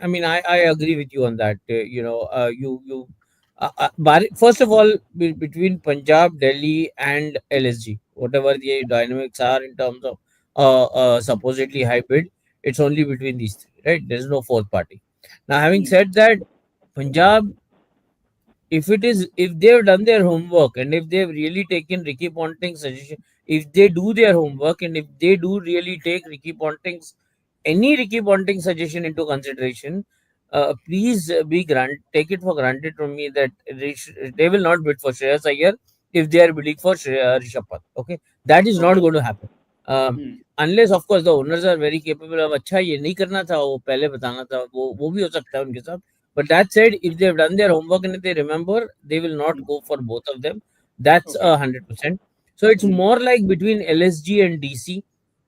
I mean, I agree with you on that. First of all, between Punjab, Delhi, and LSG, whatever the dynamics are in terms of supposedly hybrid, it's only between these three, right? There's no fourth party. Now, having said that, Punjab, if they've done their homework and if they've really taken Ricky Ponting's suggestion, if they do their homework and if they do really take any Ricky Ponting suggestion into consideration, please take it for granted from me that they will not bid for Shreyas Iyer if they are bidding for Rishabh Pant. Okay, that is not going to happen. Unless of course the owners are very capable of अच्छा ये नहीं करना था वो पहले बताना था वो भी हो सकता है उनके साथ. But that said, if they've done their homework and if they remember, they will not go for both of them. That's 100%. So it's more like between LSG and DC.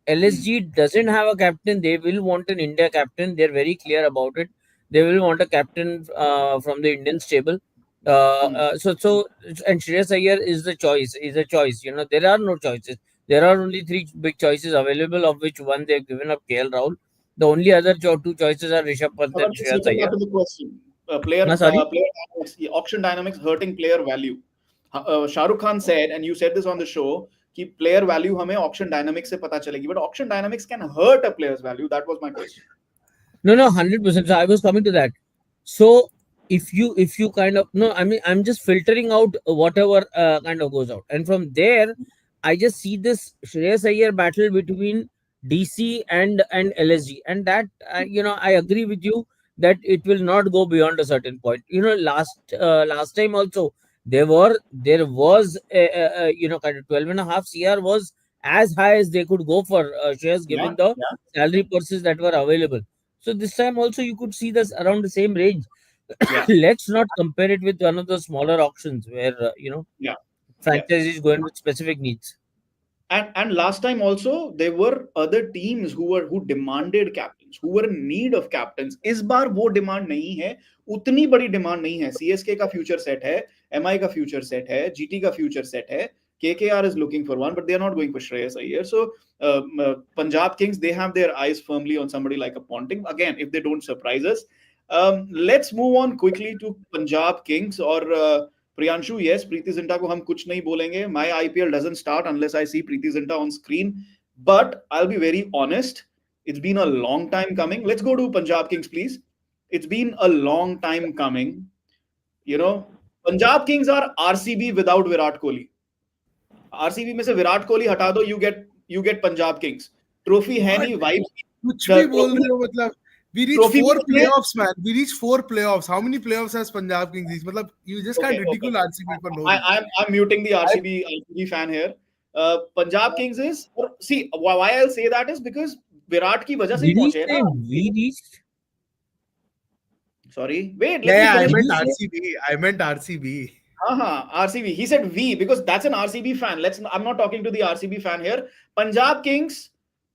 LSG doesn't have a captain. They will want an India captain. They're very clear about it. They will want a captain from the Indian stable. And Shreyas Iyer is a choice. There are no choices. There are only 3 big choices available, of which one they've given up KL Rahul. The only other 2 choices are Rishabh Pant and Shreyas Iyer. To the question. Player dynamics, auction dynamics hurting player value. Shah Rukh Khan said, and you said this on the show, कि player value हमें auction dynamics से पता चलेगी. But auction dynamics can hurt a player's value. That was my question. No, 100%. So I was coming to that. So if you kind of I'm just filtering out whatever kind of goes out, and from there I just see this Shreyas Iyer battle between DC and LSG, and that I agree with you that it will not go beyond a certain point. Last time also there was kind of 12.5 CR was as high as they could go for Shreyas given the salary purses that were available. So this time also you could see this around the same range. Let's not compare it with one of the smaller auctions where franchises going with specific needs. And last time also there were other teams who demanded captains, who were in need of captains. इस बार वो demand नहीं है, उतनी बड़ी demand नहीं है. CSK का future set है, MI का future set है, GT का future set है. KKR is looking for one, but they are not going for Shreyas Iyer. So Punjab Kings, they have their eyes firmly on somebody like a Ponting. Again, if they don't surprise us. Let's move on quickly to Punjab Kings or Priyanshu. Yes, Preeti Zinta को हम कुछ नहीं बोलेंगे. My IPL doesn't start unless I see Preeti Zinta on screen. But I'll be very honest. It's been a long time coming. Let's go to Punjab Kings, please. It's been a long time coming. Punjab Kings are RCB without Virat Kohli. RCB में से विराट कोहली हटा दो, you get Punjab Kings. Trophy है नहीं, vibes. कुछ भी बोल रहे हो मतलब We reached Trophy 4 भी नहीं है. playoffs, man. We reached 4 playoffs. How many playoffs has Punjab Kings reached? मतलब, you just can't Okay. ridicule RCB for no reason. I'm muting the RCB fan here. Punjab Kings is, see, why I'll say that is because Virat की वजह से ही Did he पहुंचे हैं say ना. we reached? Sorry, wait, let me Yeah, I finish. meant RCB. I meant RCB. RCB. He said we because that's an RCB fan. I'm not talking to the RCB fan here. Punjab Kings,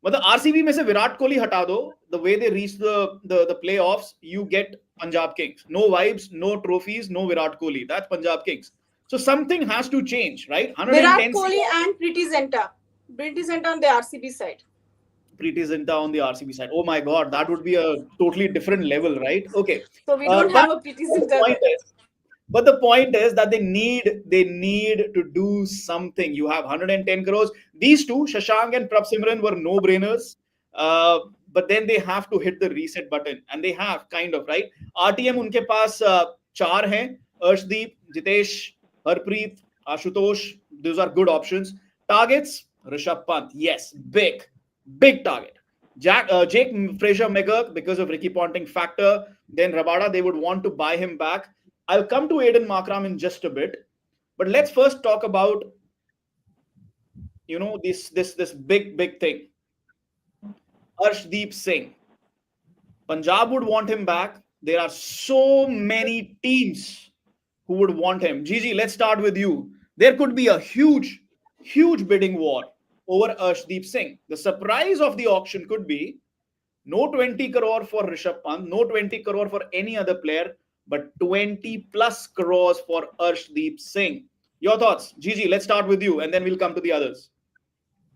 मतलब RCB में से विराट कोहली हटा दो. The way they reach the playoffs, you get Punjab Kings. No vibes, no trophies, no Virat Kohli. That's Punjab Kings. So something has to change, right? Virat Kohli and Preeti Zinta. Preeti Zinta on the RCB side. Preeti Zinta on the RCB side. Oh my God, that would be a totally different level, right? Okay. So we don't have a Preeti Zinta. But the point is that they need to do something. You have 110 crores. These two, Shashank and Prabsimran, were no-brainers. But then they have to hit the reset button, and they have kind of, right. RTM उनके पास चार हैं. Arshdeep, Jitesh, Harpreet, Ashutosh. Those are good options. Targets: Rishabh Pant. Yes, big target. Jake Fraser McGurk because of Ricky Ponting factor. Then Rabada, they would want to buy him back. I'll come to Aiden Markram in just a bit, but let's first talk about this big thing. Arshdeep Singh. Punjab would want him back. There are so many teams who would want him. Gigi, let's start with you. There could be a huge bidding war over Arshdeep Singh. The surprise of the auction could be no 20 crore for Rishabh Pant, no 20 crore for any other player, but 20 plus crores for Arshdeep Singh. Your thoughts? Gigi, let's start with you and then we'll come to the others.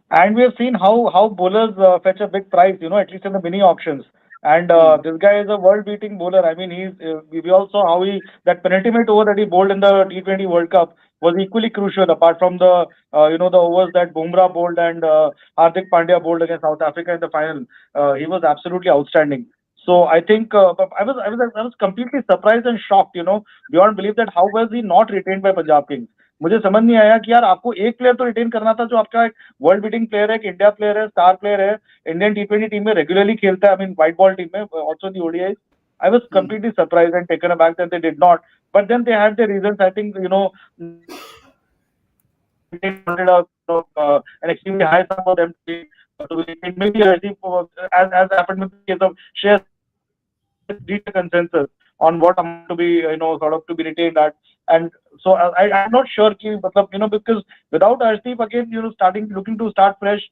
And we have seen how bowlers fetch a big price, at least in the mini auctions. And this guy is a world-beating bowler. I mean, we all saw how that penultimate over that he bowled in the T20 World Cup was equally crucial. Apart from the the overs that Bumrah bowled and Hardik Pandya bowled against South Africa in the final, he was absolutely outstanding. So I think I was completely surprised and shocked, beyond belief that how was he not retained by Punjab Kings. मुझे समझ नहीं आया कि यार आपको एक player तो retain करना था जो आपका एक वर्ल्ड बीटिंग प्लेयर है, इंडिया प्लेयर है, स्टार प्लेयर है, इंडियन टी20 टीम में रेगुलरली खेलता है, I mean white ball team में, also the ODI. I was completely surprised and taken aback that they did not. But then they had their reasons. I think they wanted an extremely high sum for them to be retained. Maybe I think as happened with the case of Shreyas, reached a consensus on what amount to be sort of to be retained at. And so I'm not sure because without Arshdeep again looking to start fresh,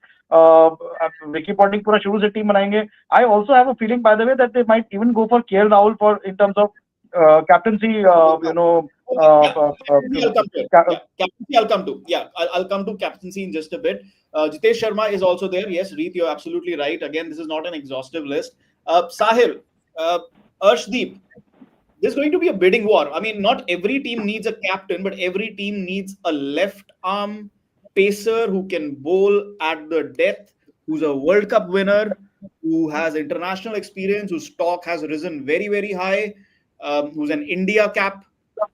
Ricky Ponting पूरा शुरू से team बनाएंगे. I also have a feeling, by the way, that they might even go for KL Rahul for in terms of captaincy. Captaincy I'll come to. Yeah, I'll come to captaincy in just a bit. Jitesh Sharma is also there. Yes, Reet, you're absolutely right. Again, this is not an exhaustive list. Sahil, Arshdeep. There's going to be a bidding war. I mean, not every team needs a captain, but every team needs a left arm pacer who can bowl at the depth, who's a World Cup winner, who has international experience, whose stock has risen very, very high, who's an India cap.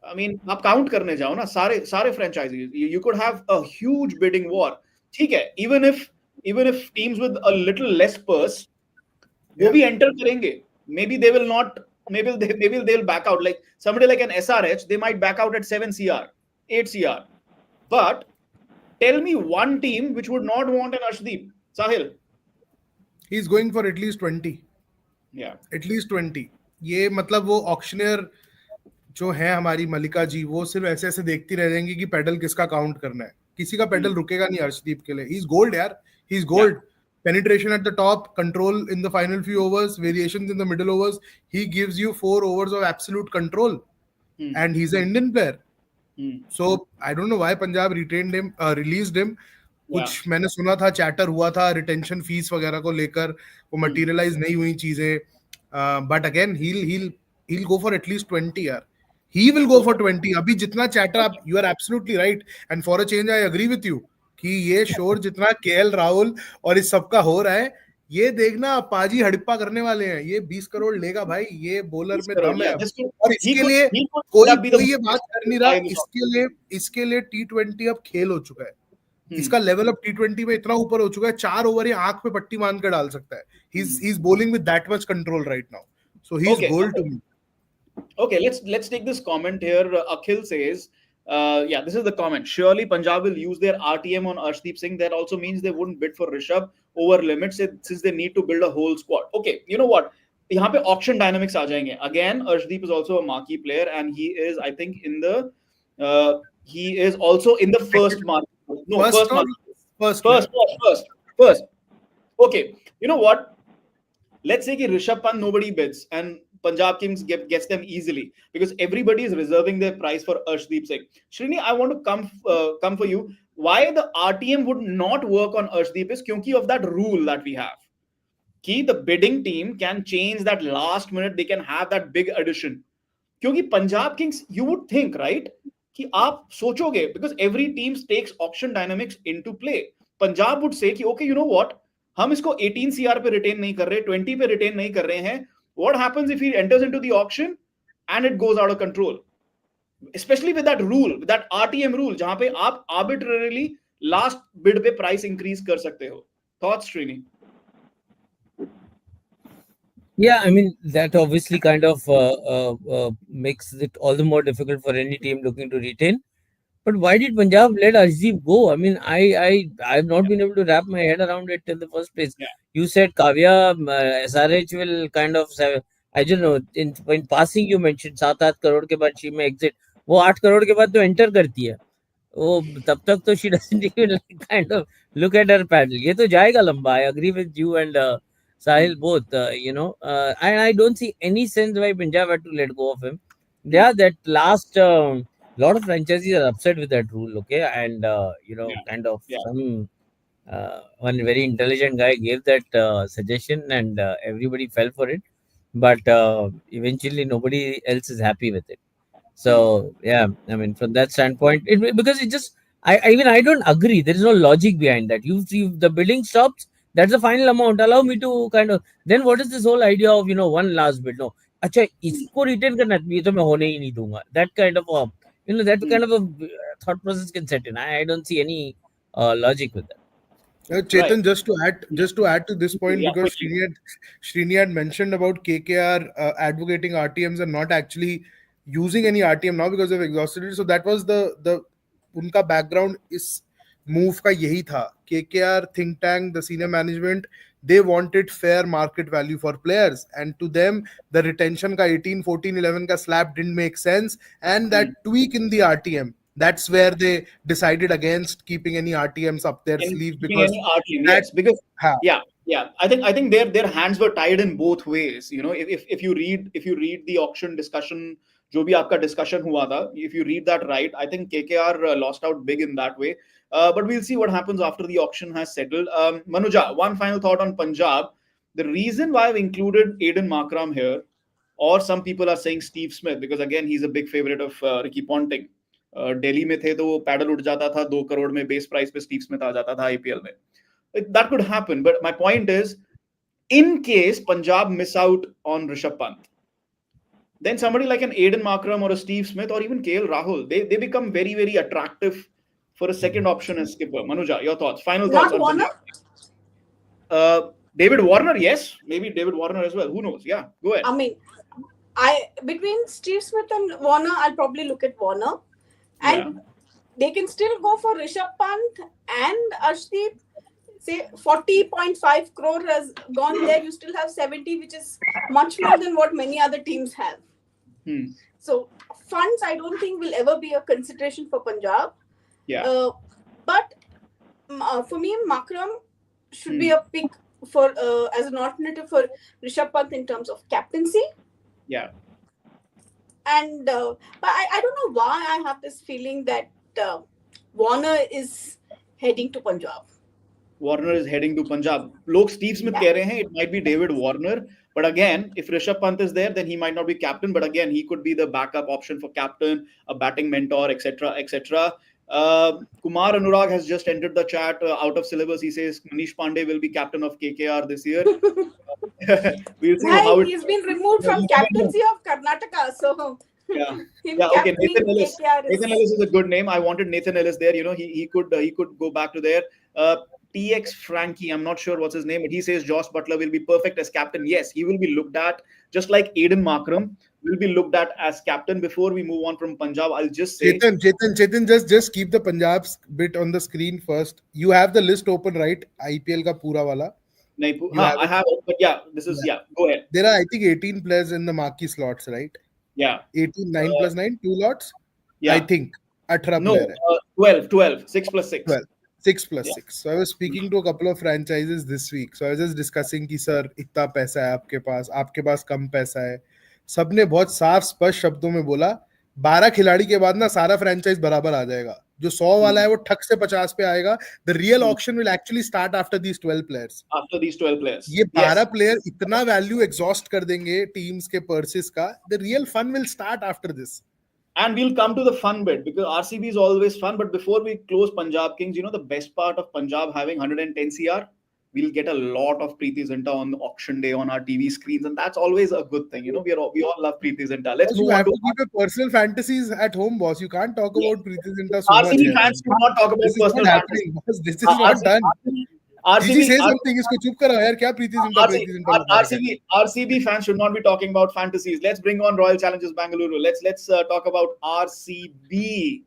I mean, आप count करने जाओ ना सारे franchises. You could have a huge bidding war. ठीक है, even if teams with a little less purse, वो भी enter करेंगे. Maybe they will not. Maybe they'll back out. Like somebody like an SRH, they might back out at 7 CR, 8 CR. But tell me one team which would not want an Arshdeep. Sahil. He's going for at least 20. Yeah. At least 20. ये मतलब वो auctioneer जो है हमारी मलिका जी, वो सिर्फ ऐसे ऐसे देखती रह जाएंगी कि पेडल किसका काउंट करना है. किसी का पेडल रुकेगा नहीं अर्शदीप के लिए. He's gold यार. He's gold. Yeah. Penetration at the top, control in the final few overs, variations in the middle overs. He gives you 4 overs of absolute control. And he's an Indian player. So I don't know why Punjab retained him, released him. कुछ मैंने सुना था, chatter हुआ था retention fees वगैरह को लेकर, वो मटेरियलाइज नहीं हुई चीजें. But again he'll go for at least 20 यार. He will go for 20. अभी जितना चैटर आप, you are absolutely right. And for a change I agree with you. कि ये शोर जितना केएल राहुल और इस सबका हो रहा है, ये देखना पाजी हड़प्पा करने वाले हैं. ये 20 करोड़ लेगा भाई, ये बॉलर में दम है. और इसके लिए कोई ये बात कर नहीं रहा. इसके लिए T20 अब खेल हो चुका है. इसका लेवल अब T20 में इतना ऊपर हो चुका है, 4 ओवर ये आंख पे पट्टी मान कर डाल सकता है. He's bowling with that much control right now. So he's gold to me. Okay, let's take this comment here. Akhil says, yeah, this is the comment. Surely Punjab will use their RTM on Arshdeep Singh. That also means they wouldn't bid for Rishabh over limits since they need to build a whole squad. Okay, you know what? यहाँ पे auction dynamics आ जाएंगे. Again, Arshdeep is also a marquee player, and he is, I think, he is also in the first mark. No, first. Okay, you know what? Let's say कि Rishabh Pant nobody bids and Punjab Kings gets them easily because everybody is reserving their price for Arshdeep Singh. Srini, I want to come for you. Why the RTM would not work on Arshdeep is क्योंकि of that rule that we have. कि the bidding team can change that last minute, they can have that big addition. क्योंकि Punjab Kings, you would think, right? कि आप सोचोगे because every team takes auction dynamics into play. Punjab would say कि okay, you know what? हम इसको 18 CR पे retain नहीं कर रहे, 20 पे रिटेन नहीं कर रहे हैं. What happens if he enters into the auction and it goes out of control? Especially with that rule, with that RTM rule, जहां पे आप arbitrarily last bid पे price increase कर सकते हो. Thoughts, Srini? Yeah, I mean, that obviously kind of makes it all the more difficult for any team looking to retain. But why did Punjab let Arshdeep go? I mean, I've not been able to wrap my head around it in the first place. Yeah. You said Kavya, SRH will kind of, I don't know, in passing you mentioned 7-8 crore के बाद she may exit. वो 8 crore के बाद तो enter करती है. वो तब तक तो she doesn't even kind of look at her paddle. ये तो जाएगा लंबा. I agree with you and Sahil both, and I don't see any sense why Punjab had to let go of him. Yeah, that last lot of franchises are upset with that rule, okay, and kind of some one very intelligent guy gave that suggestion, and everybody fell for it, but eventually nobody else is happy with it. So yeah, I mean, from that standpoint, because it just I don't agree. There is no logic behind that. You the bidding stops. That's the final amount. Allow me to kind of. Then what is this whole idea of one last bid? No, अच्छा इसको retain करना है ये तो मैं होने ही नहीं दूंगा. That kind of that kind of a thought process can set in. I don't see any logic with that. Chetan, Right. just to add to this point, Yeah, because Srini had mentioned about KKR advocating RTMs and not actually using any RTM now because they've exhausted it. So that was the उनका background इस move का यही था. KKR think tank, the senior management, they wanted fair market value for players, and to them the retention ka 18, 14, 11 ka slap didn't make sense, and that tweak in the RTM, that's where they decided against keeping any RTMs up their sleeve because any RTM, yes, because yeah, I think their hands were tied in both ways. If you read the auction discussion, जो भी आपका discussion हुआ था, if you read that right, I think KKR lost out big in that way. But we'll see what happens after the auction has settled. Manuja, one final thought on Punjab. The reason why I've included Aiden Markram here, or some people are saying Steve Smith, because again he's a big favorite of Ricky Ponting. Delhi में थे तो वो pedal उठ जाता था 2 करोड़ में base price पे Steve Smith आ जाता था आईपीएल में. That could happen, but my point is, in case Punjab miss out on Rishabh Pant, then somebody like an Aiden Markram or a Steve Smith or even KL Rahul, they become very, very attractive for a second option as skipper. Manuja, your thoughts? Final thoughts? Not Warner? David Warner, yes. Maybe David Warner as well. Who knows? Yeah, go ahead. I mean, between Steve Smith and Warner, I'll probably look at Warner. And they can still go for Rishabh Pant and Arshdeep. Say 40.5 crore has gone there. You still have 70, which is much more than what many other teams have. So funds, I don't think will ever be a consideration for Punjab. Yeah. But for me, Markram should be a pick for as an alternative for Rishabh Pant in terms of captaincy. Yeah. And but I don't know why I have this feeling that Warner is heading to Punjab. Warner is heading to Punjab. Log Steve Smith कह रहे हैं it might be David Warner, but again, if Rishabh Pant is there, then he might not be captain. But again, he could be the backup option for captain, a batting mentor, etc., etc. Kumar Anurag has just entered the chat out of syllabus. He says Manish Pandey will be captain of KKR this year. We'll see how he's been removed from captaincy of Karnataka. So Yeah. Him Yeah. Okay. captaining Nathan Ellis. KKR Nathan is. Ellis is a good name. I wanted Nathan Ellis there. You know, he could go back to there. TX Frankie. I'm not sure what's his name, but he says Josh Butler will be perfect as captain. Yes, he will be looked at just like Aiden Markram will be looked at as captain. Before we move on from Punjab, I'll just say, Chetan, just keep the Punjab's bit on the screen first. You have the list open, right? IPL ka pura wala. You have I it. have it, but yeah, this is Yeah. yeah. Go ahead. There are, I think, 18 players in the marquee slots, right? Yeah. 18, 9 Uh, plus 9, 2 lots. I yeah. think 18 No, player hai. 12, 6 plus 6. 12. 6 plus Yeah. 6. So I was speaking to a couple of franchises this week. So I was just discussing कि sir इतना पैसा है आपके पास कम पैसा है. सबने बहुत साफ स्पष्ट शब्दों में बोला 12 खिलाड़ी के बाद ना सारा फ्रेंचाइज बराबर आ जाएगा. जो 100 वाला है वो ठक से 50 पे आएगा. The real auction will actually start after these 12 players. After these 12 players. ये 12 Yes. प्लेयर इतना वैल्यू एग्जॉस्ट कर देंगे टीम्स के पर्सेस का. The real fun will start after this. And we'll come to the fun bit because RCB is always fun. But before we close Punjab Kings, you know, the best part of Punjab having 110 CR, we'll get a lot of Preeti Zinta on the auction day on our TV screens. And that's always a good thing. You know, we all love Preeti Zinta. Let's Because move you on have to to keep your personal fantasies at home, boss. You can't talk yeah. about Preeti Zinta so much RCB here. fans should not talk about This is personal not fantasy. happening, boss. This is not done. Gigi, say something. इसको चुप कराओ यार. क्या प्रीति जिंटा बता रहे हैं? RCB fans should not be talking about fantasies. Let's bring on Royal Challengers Bengaluru. Let's talk about RCB.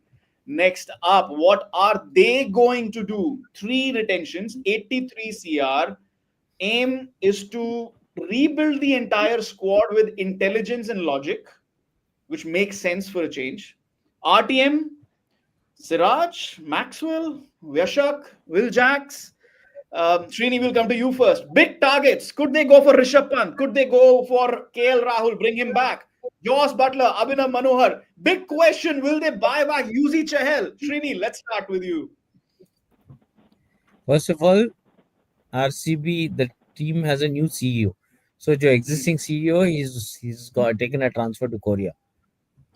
Next up, what are they going to do? 3 retentions, 83 CR. Aim is to rebuild the entire squad with intelligence and logic, which makes sense for a change. RTM, Siraj, Maxwell, Vyashak, Will Jacks. Srini, will come to you first. Big targets. Could they go for Rishabh Pant? Could they go for KL Rahul? Bring him back. Josh Butler, Abhinav Manohar. Big question. Will they buy back Yuzi Chahal? Srini, let's start with you. First of all, RCB, the team has a new CEO. So the existing CEO, he's got taken a transfer to Korea.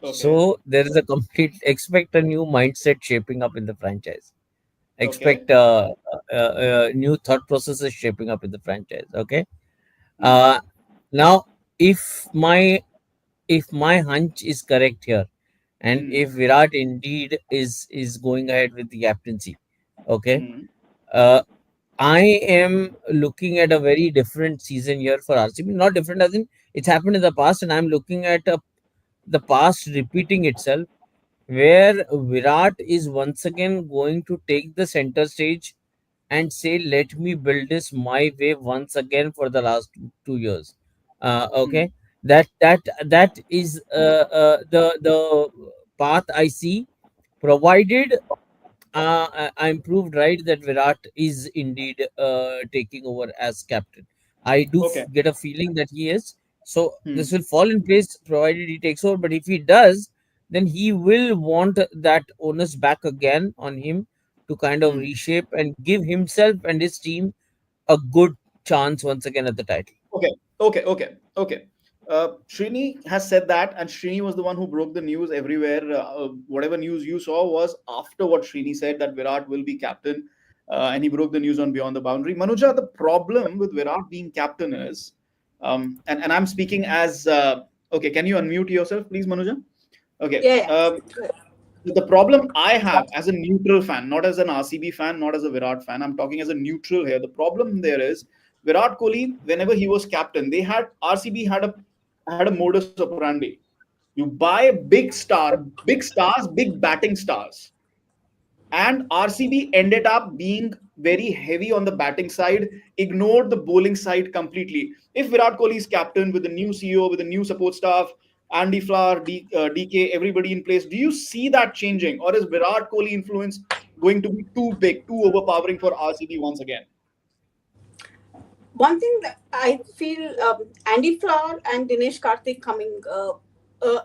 Okay. So there is a complete expect a new mindset shaping up in the franchise. Expect new thought processes shaping up in the franchise. Okay. Now, if my hunch is correct here, and if Virat indeed is going ahead with the captaincy, okay, I am looking at a very different season here for RCB. Not different as in it's happened in the past, and I'm looking at the past repeating itself, where Virat is once again going to take the center stage and say, "Let me build this my way once again for the last 2 years." Okay, that is the path I see, provided I'm proved right that Virat is indeed taking over as captain. I do Okay. get a feeling that he is. So this will fall in place provided he takes over. But if he does, then he will want that onus back again on him to kind of reshape and give himself and his team a good chance once again at the title. Okay. Srini has said that, and Srini was the one who broke the news everywhere. Whatever news you saw was after what Srini said that Virat will be captain, and he broke the news on Beyond the Boundary. Manuja, the problem with Virat being captain is, and I'm speaking as okay. Can you unmute yourself, please, Manuja? Okay. Yeah. The problem I have as a neutral fan, not as an RCB fan, not as a Virat fan, I'm talking as a neutral here. The problem there is Virat Kohli, whenever he was captain, RCB had a modus operandi. You buy big stars, big batting stars. And RCB ended up being very heavy on the batting side, ignored the bowling side completely. If Virat Kohli is captain with a new CEO, with a new support staff, Andy Flower, DK, everybody in place, do you see that changing? Or is Virat Kohli influence going to be too big, too overpowering for RCB once again? One thing that I feel Andy Flower and Dinesh Karthik coming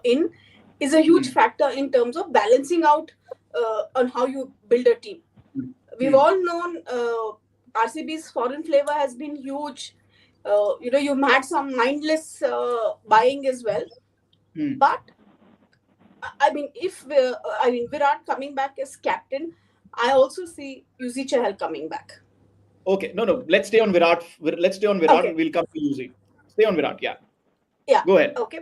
in is a huge factor in terms of balancing out on how you build a team. We've all known RCB's foreign flavor has been huge. You've had some mindless buying as well. But I mean, if Virat coming back as captain, I also see Yuzi Chahal coming back. Okay, no. Let's stay on Virat. Okay. We'll come to Yuzi. Stay on Virat. Yeah. Yeah. Go ahead. Okay.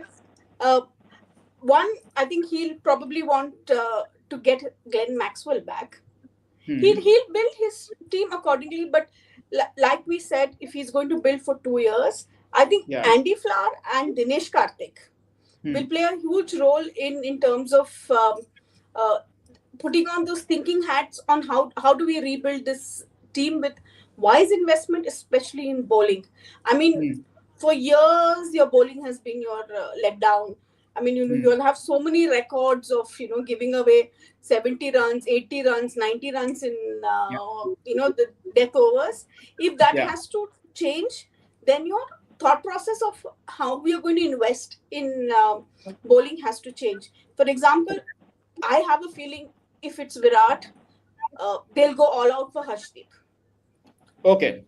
one, I think he'll probably want to get Glenn Maxwell back. Hmm. He'll build his team accordingly, but like we said, if he's going to build for 2 years, I think Yeah. Andy Flower and Dinesh Karthik will play a huge role in terms of uh, putting on those thinking hats on how do we rebuild this team with wise investment, especially in bowling. I mean, for years your bowling has been your letdown. I mean, you'll have so many records of giving away 70 runs, 80 runs, 90 runs in the death overs. If that Yeah. has to change, then your thought process of how we are going to invest in bowling has to change. For example, I have a feeling if it's Virat, they'll go all out for Harshdeep. Okay.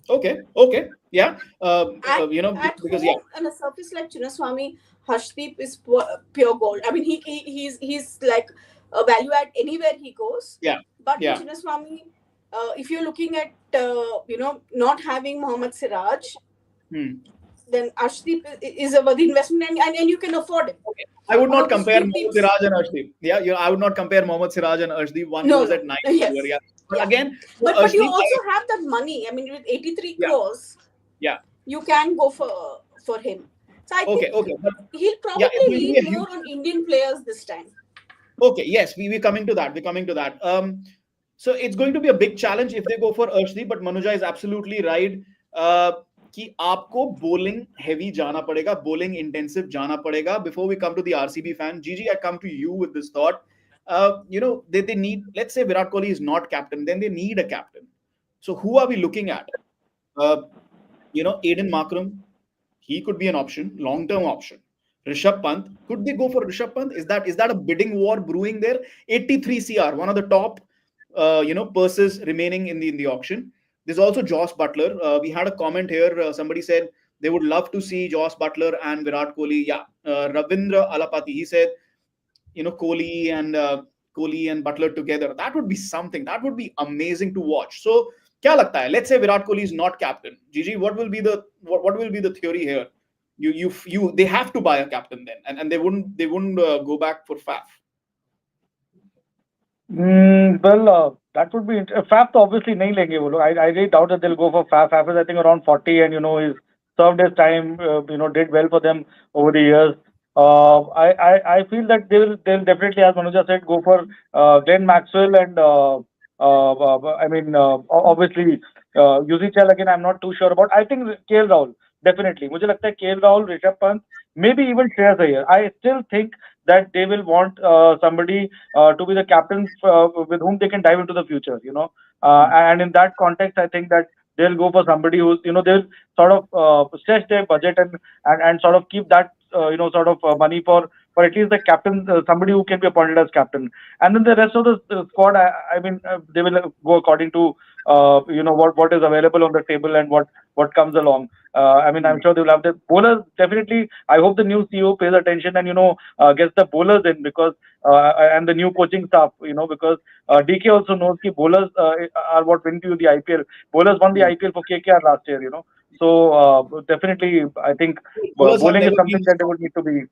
Yeah. At, Because home on a surface like Chinnaswamy, Harshdeep is pure gold. I mean, he's like a value add anywhere he goes. Yeah. But Yeah. in Chinnaswamy, if you're looking at not having Mohammad Siraj, then Arshdeep is a worthy investment, and you can afford it. Okay. I would not All those compare two Mohammad teams- Siraj and Arshdeep. Yeah, I would not compare Mohammad Siraj and Arshdeep. One No, goes no. at 9 Yes. over, yeah. But Yeah. again, But you Arshdeep, also have that money. I mean, with 83 Yeah. crores, Yeah. you can go for him. So I think Okay. But he'll probably yeah, it's going to be a lean more on Indian players this time. Okay, yes, we're coming to that. We're coming to that. So it's going to be a big challenge if they go for Arshdeep, but Manuja is absolutely right. कि आपको bowling heavy जाना पड़ेगा, bowling intensive जाना पड़ेगा. Before we come to the RCB fan, Gigi, I come to you with this thought. They need, let's say Virat Kohli is not captain, then they need a captain. So who are we looking at? Aiden Markram, he could be an option, long-term option. Rishabh Pant, could they go for Rishabh Pant? Is that a bidding war brewing there? 83 CR, one of the top, purses remaining in the auction. There's also Joss Butler. We had a comment here. Somebody said they would love to see Joss Butler and Virat Kohli. Yeah, Ravindra Alapati. He said, Kohli and Butler together. That would be something. That would be amazing to watch. So, क्या लगता है? Let's say Virat Kohli is not captain. Gigi, what will be the theory here? They have to buy a captain then, and they wouldn't go back for Faf. Well, that would be Faf तो obviously नहीं लेंगे वो लोग. I really doubt that they'll go for Faf. Faf is I think around 40, and he's served his time. Did well for them over the years. I feel that they'll definitely, as Manuja said, go for Glenn Maxwell and obviously UCL again. I'm not too sure about. I think KL Rahul definitely. मुझे लगता है KL Rahul, Rishabh Pant, maybe even Shreyas Iyer. I still think that they will want somebody to be the captain with whom they can dive into the future. And in that context, I think that they'll go for somebody who's they'll sort of stretch their budget and sort of keep that money for at least the captain, somebody who can be appointed as captain. And then the rest of the squad, they will go according to what is available on the table and what comes along. I'm sure they will have the bowlers. Definitely, I hope the new CEO pays attention and gets the bowlers in, because and the new coaching staff, because DK also knows that bowlers are what win you the IPL. Bowlers won the IPL for KKR last year, So definitely, I think Bowlers have bowling is never something been that they would need to be.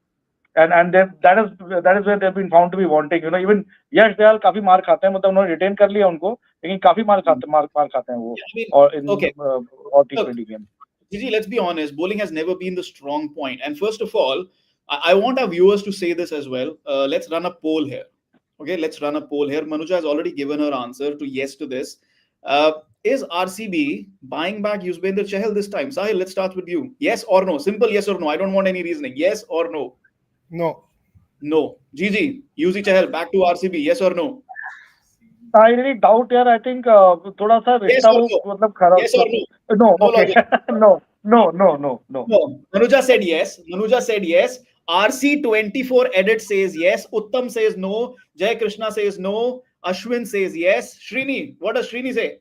And that is where they've been found to be wanting. Even Yash Dayal काफी मार खाते हैं, मतलब उन्होंने retain कर लिया उनको, लेकिन काफी मार खाते हैं वो, और in Okay. और T20 games. Gigi, let's be honest, bowling has never been the strong point. And first of all, I want our viewers to say this as well. Let's run a poll here. Okay, let's run a poll here. Manuja has already given her answer to yes to this. Is RCB buying back Yuzvendra Chahal this time? Sahil, let's start with you. Yes or no? Simple yes or no. I don't want any reasoning. Yes or no? No. No. Gigi, UZ Chahal back to RCB. Yes or no? I really doubt यार. I think थोड़ा सा Yes रिश्ता or वो no? मतलब खराब. Yes or no? No, No okay. logic. No. No. Manuja said yes. RC24 edit says yes. Uttam says no. Jay Krishna says no. Ashwin says yes. Srini, what does Srini say?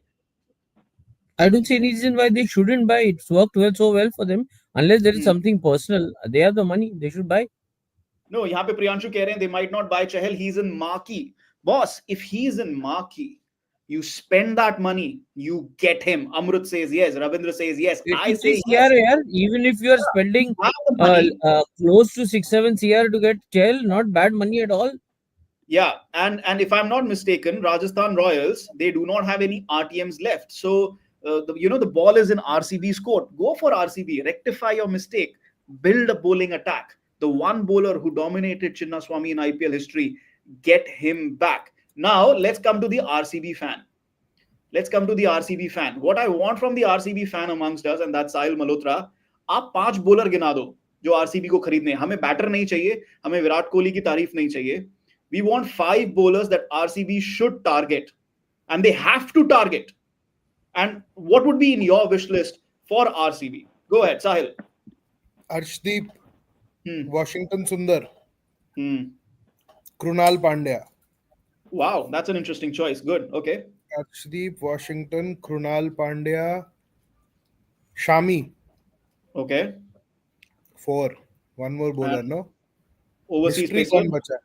I don't see any reason why they shouldn't buy. It's worked so well for them. Unless there is something personal, they have the money. They should buy. No, यहाँ पे Priyanshu कह रहे हैं they might not buy Chahal. He's in Marquee. Boss, if he's in Marquee, You spend that money, you get him. Amrut says yes. Ravindra says yes. I 83 say CR, yes. yaar. Even if you are spending Have the money. close to 6-7 CR to get Chell, not bad money at all. Yeah, and if I'm not mistaken, Rajasthan Royals, they do not have any RTMs left. So the ball is in RCB's court. Go for RCB, rectify your mistake, build a bowling attack. The one bowler who dominated Chinnaswamy in IPL history, get him back. Now let's come to the RCB fan. Let's come to the RCB fan. What I want from the RCB fan amongst us, and that's Sahil Malhotra, आप 5 bowler गिना दो जो RCB को खरीदने हैं. हमें batter नहीं चाहिए, हमें विराट कोहली की तारीफ नहीं चाहिए. We want 5 bowlers that RCB should target, and they have to target. And what would be in your wish list for RCB? Go ahead, Sahil. Arshdeep, Hmm. Washington Sundar, Hmm. Krunal Pandya. Wow, that's an interesting choice. Good. Okay. Arshdeep, Washington, Krunal Pandya, Shami. Okay. 4. One more bowler, And no? overseas History pacer. कौन बचा?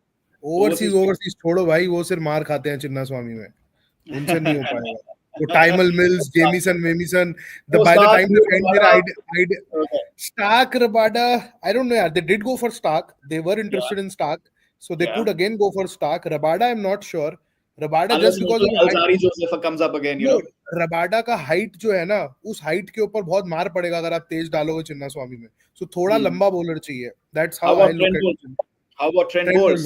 Overseas छोड़ो भाई, वो सिर्फ मार खाते हैं चिन्ना स्वामी में, उनसे नहीं हो पाएगा. वो टाइमल मिल्स, जेमिसन, वेमिसन, by the time they find their Okay. Stark, Rabada, I don't know, yaar. They did go for Stark. They were interested in Stark, so they could again go for Stark. Rabada, I'm not sure. Rabada Unless just because of Alzari Joseph comes up again, you know. Rabada का height जो है ना, उस height के ऊपर बहुत मार पड़ेगा अगर आप तेज डालोगे चिन्ना स्वामी में. सो थोड़ा लंबा बॉलर चाहिए. That's how I look at it. How about Trent Bolt?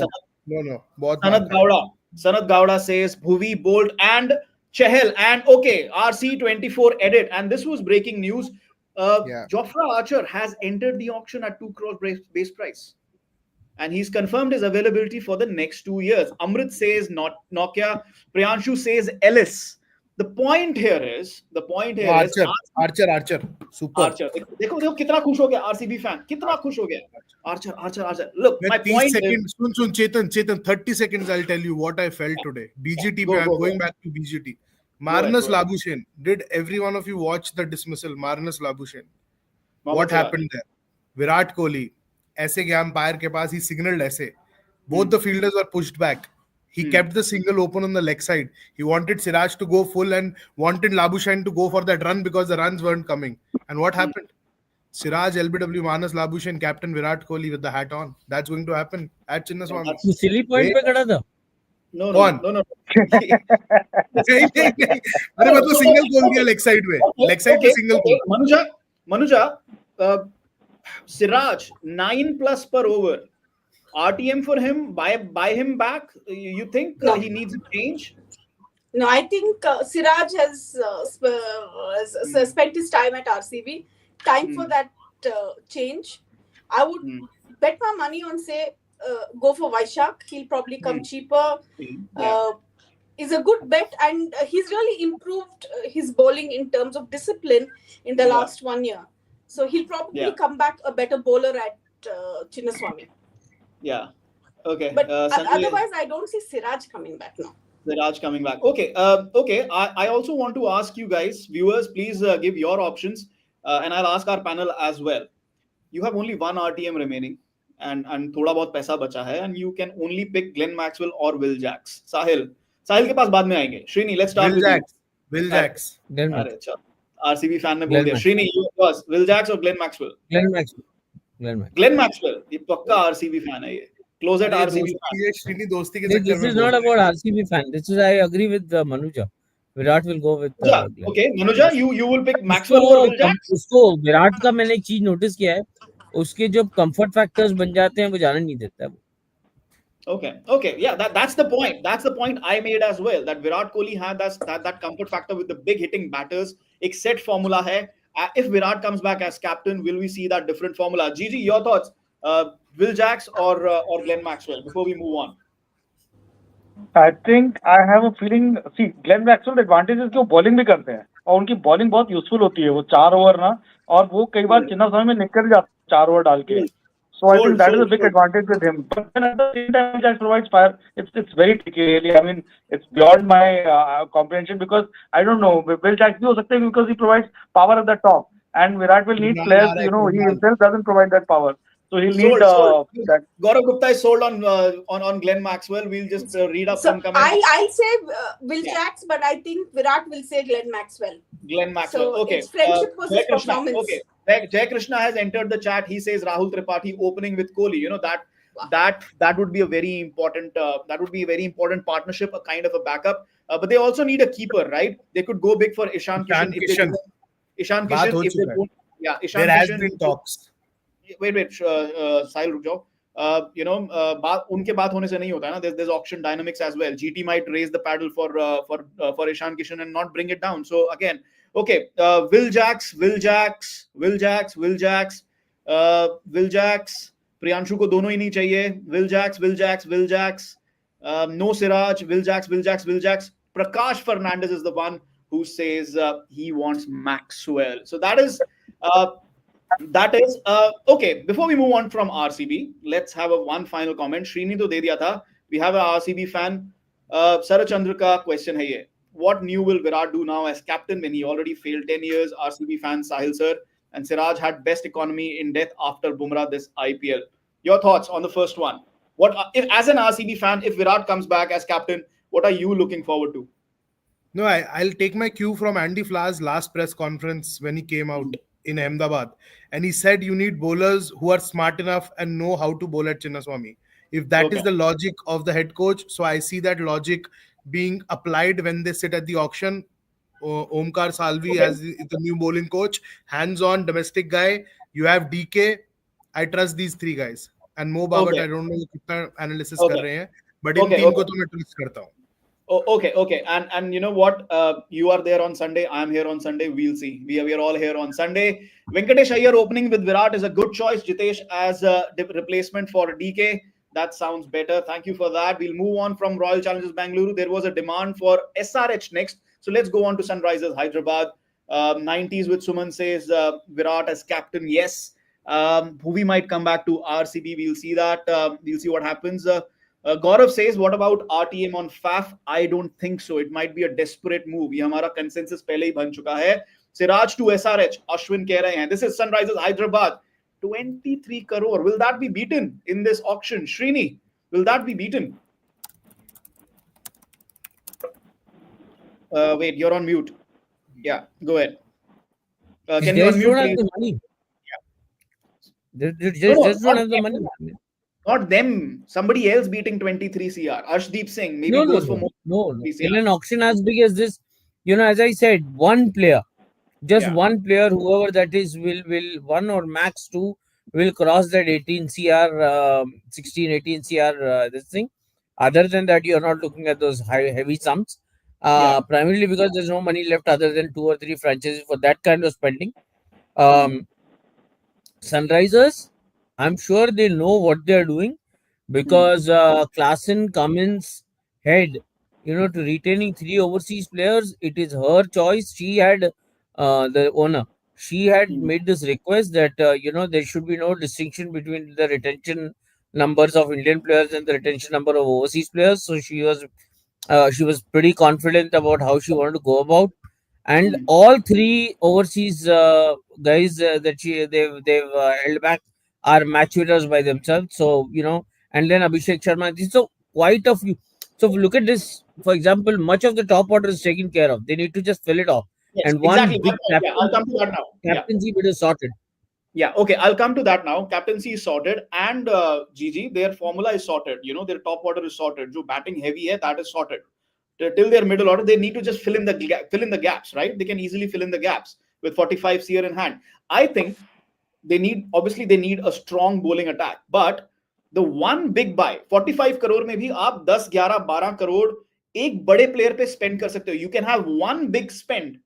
No, बहुत Sanat Gowda. Sanat Gowda says Bhuvi, Bolt and Chahal. And okay, RC24 edit. And this was breaking news. Jofra Archer has entered the auction at 2 crore base price. And he's confirmed his availability for the next 2 years. Amrit says not Nokia. Priyanshu says Ellis. The point here is Archer. Super. Archer. देखो कितना खुश हो गया RCB fan. कितना खुश हो गया. Archer. Look, my point is. Soon, Chetan, 30 seconds I'll tell you what I felt today. BGT, I'm going back to BGT. Marnus Labuschagne. Did every one of you watch the dismissal? Marnus Labuschagne. What happened there? Virat Kohli. ऐसे गया umpire के पास, he signaled ऐसे. Both the fielders were pushed back. He kept the single open on the leg side. He wanted Siraj to go full and wanted Labuschagne to go for that run because the runs weren't coming. And what happened? Siraj, LBW, Manas Labuschagne, captain Virat Kohli with the hat on. That's going to happen at Chinnaswamy. तू silly point पे खड़ा था. No. अरे मतलब single गोल दिया leg side में. Leg side पे single goal. Manuja, Siraj 9+ per over. RTM for him, buy him back. You think he needs a change? No, I think Siraj has spent his time at RCB. Time for that change. I would bet my money on, say, go for Vaishak. He'll probably come cheaper. Is a good bet, and he's really improved his bowling in terms of discipline in the last 1 year. So he'll probably come back a better bowler at Chinnaswamy. Yeah. Okay. But otherwise, I don't see Siraj coming back now. Siraj coming back. Okay. I also want to ask you guys, viewers, please give your options, and I'll ask our panel as well. You have only one RTM remaining, and thoda bahut paisa bacha hai, and you can only pick Glenn Maxwell or Will Jacks. Sahil के पास बाद में आएंगे. Srini, let's start with you. Will Jacks. अरे चल. RCB fan ने बोल दिया. Srini, yours. Will Jacks or Glenn Maxwell? Glenn Maxwell. ये पक्का RCB fan है ये. Closet RCB fan. This is not about RCB fan. This is, I agree with Manuja. Virat will go with Glenn. Okay, Manuja, you will pick Maxwell or Will Jacks? उसको विराट का मैंने एक चीज notice किया है, उसके जो कंफर्ट फैक्टर्स बन जाते हैं वो जाने नहीं देता है. Okay, yeah, that's the point. That's the point I made as well. That Virat Kohli had that comfort factor with the big hitting batters. एक set formula है. If Virat comes back as captain, will we see that different formula? Gigi, your thoughts? Will Jacks or Glenn Maxwell? Before we move on. I think I have a feeling. See, Glenn Maxwell the advantage is कि वो bowling भी करते हैं और उनकी bowling बहुत useful होती है. वो 4 ओवर ना, और वो कई बार चिन्नास्वामी में निकल जाते हैं 4 ओवर डाल के. So I think that is a big advantage with him. But then at the same time, Jack provides fire. It's very tricky, really. I mean, it's beyond my comprehension because I don't know. Will Jack भी हो सकते हैं because he provides power at the top, and Virat will need players. You know, he himself doesn't provide that power. So he'll need Sold. that. Gaurav Gupta is sold on Glenn Maxwell. We'll just read up So some comments. I'll say Will Yeah. Jacks, but I think Virat will say Glenn Maxwell. Glenn Maxwell. So Okay. it's friendship Jai versus Krishna. performance. Okay. Jai Krishna has entered the chat. He says Rahul Tripathi opening with Kohli. You know that would be a very important partnership, a kind of a backup. But they also need a keeper, right? They could go big for Ishan Kishan if they Kishan. don't. Ishan बात Kishan हो if they चुका है. don't. Yeah, Ishan There has Kishan. been talks. Wait, Sahil, रुक जाओ. बात उनके बात होने से नहीं होता है ना. There's auction dynamics as well. GT might raise the paddle for Ishan Kishan and not bring it down. So again, okay, Will Jacks, Priyanshu को दोनों ही नहीं चाहिए. Will Jacks. No Siraj, Will Jacks. Prakash Fernandez is the one who says he wants Maxwell. So that is okay. Before we move on from RCB, let's have one final comment. Srini to de diya tha. We have an RCB fan. Sarah Chandra ka question hai ye. What new will Virat do now as captain when he already failed 10 years? RCB fan Sahil sir and Siraj had best economy in death after Bumrah this IPL. Your thoughts on the first one? What if, as an RCB fan, if Virat comes back as captain, what are you looking forward to? No, I'll take my cue from Andy Fla's last press conference when he came out in Ahmedabad. And he said you need bowlers who are smart enough and know how to bowl at Chinnaswamy. If that is the logic of the head coach, so I see that logic being applied when they sit at the auction. Omkar Salvi as the new bowling coach, hands-on domestic guy. You have DK. I trust these three guys. And Mo Babat, I don't know kitna analysis kar rahe hain, but in teen ko to main trust karta hu. Okay. And you know what? You are there on Sunday. I am here on Sunday. We'll see. We are all here on Sunday. Venkatesh Iyer opening with Virat is a good choice. Jitesh as a replacement for DK. That sounds better. Thank you for that. We'll move on from Royal Challengers Bengaluru. There was a demand for SRH next. So let's go on to Sunrisers Hyderabad. 90s with Suman says Virat as captain. Yes. Bhuvi might come back to RCB. We'll see that. We'll see what happens. Gaurav says, what about RTM on FAF? I don't think so. It might be a desperate move. ये हमारा consensus पहले ही बन चुका है. Siraj to SRH. Ashwin कह रहे हैं. This is Sunrisers Hyderabad. 23 crore. Will that be beaten in this auction? Srini, will that be beaten? Wait, you're on mute. Yeah, go ahead. Can you unmute, don't have please? the money. They just don't have the money. Not them. Somebody else beating 23 CR. Arshdeep Singh maybe goes for more. No. In an auction as big as this, as I said, one player, one player, whoever that is, will one or max two will cross that 18 CR, 16, 18 CR, this thing. Other than that, you're not looking at those heavy sums. Primarily because there's no money left other than 2 or 3 franchises for that kind of spending. Sunrisers, I'm sure they know what they're doing because Klassen, Cummins, head, to retaining 3 overseas players, it is her choice. She had the owner. She had made this request that there should be no distinction between the retention numbers of Indian players and the retention number of overseas players. So she was pretty confident about how she wanted to go about. And all 3 overseas guys that they've held back are match winners by themselves. So and then Abhishek Sharma. So quite a few. So look at this. For example, much of the top order is taken care of. They need to just fill it off. Yes, and one exactly. big I'll come to that now. Captaincy bit is sorted. Yeah, okay. I'll come to that now. Captaincy is sorted, and GG, their formula is sorted. Their top order is sorted. Jo batting heavy hai, that is sorted. Till their middle order, they need to just fill in the gaps, right? They can easily fill in the gaps with 45 CR in hand. I think they need a strong bowling attack. But the one big buy, 45 crore में भी आप 10, 11, 12 crore एक बड़े player पे spend कर सकते हो. You can have one big spend.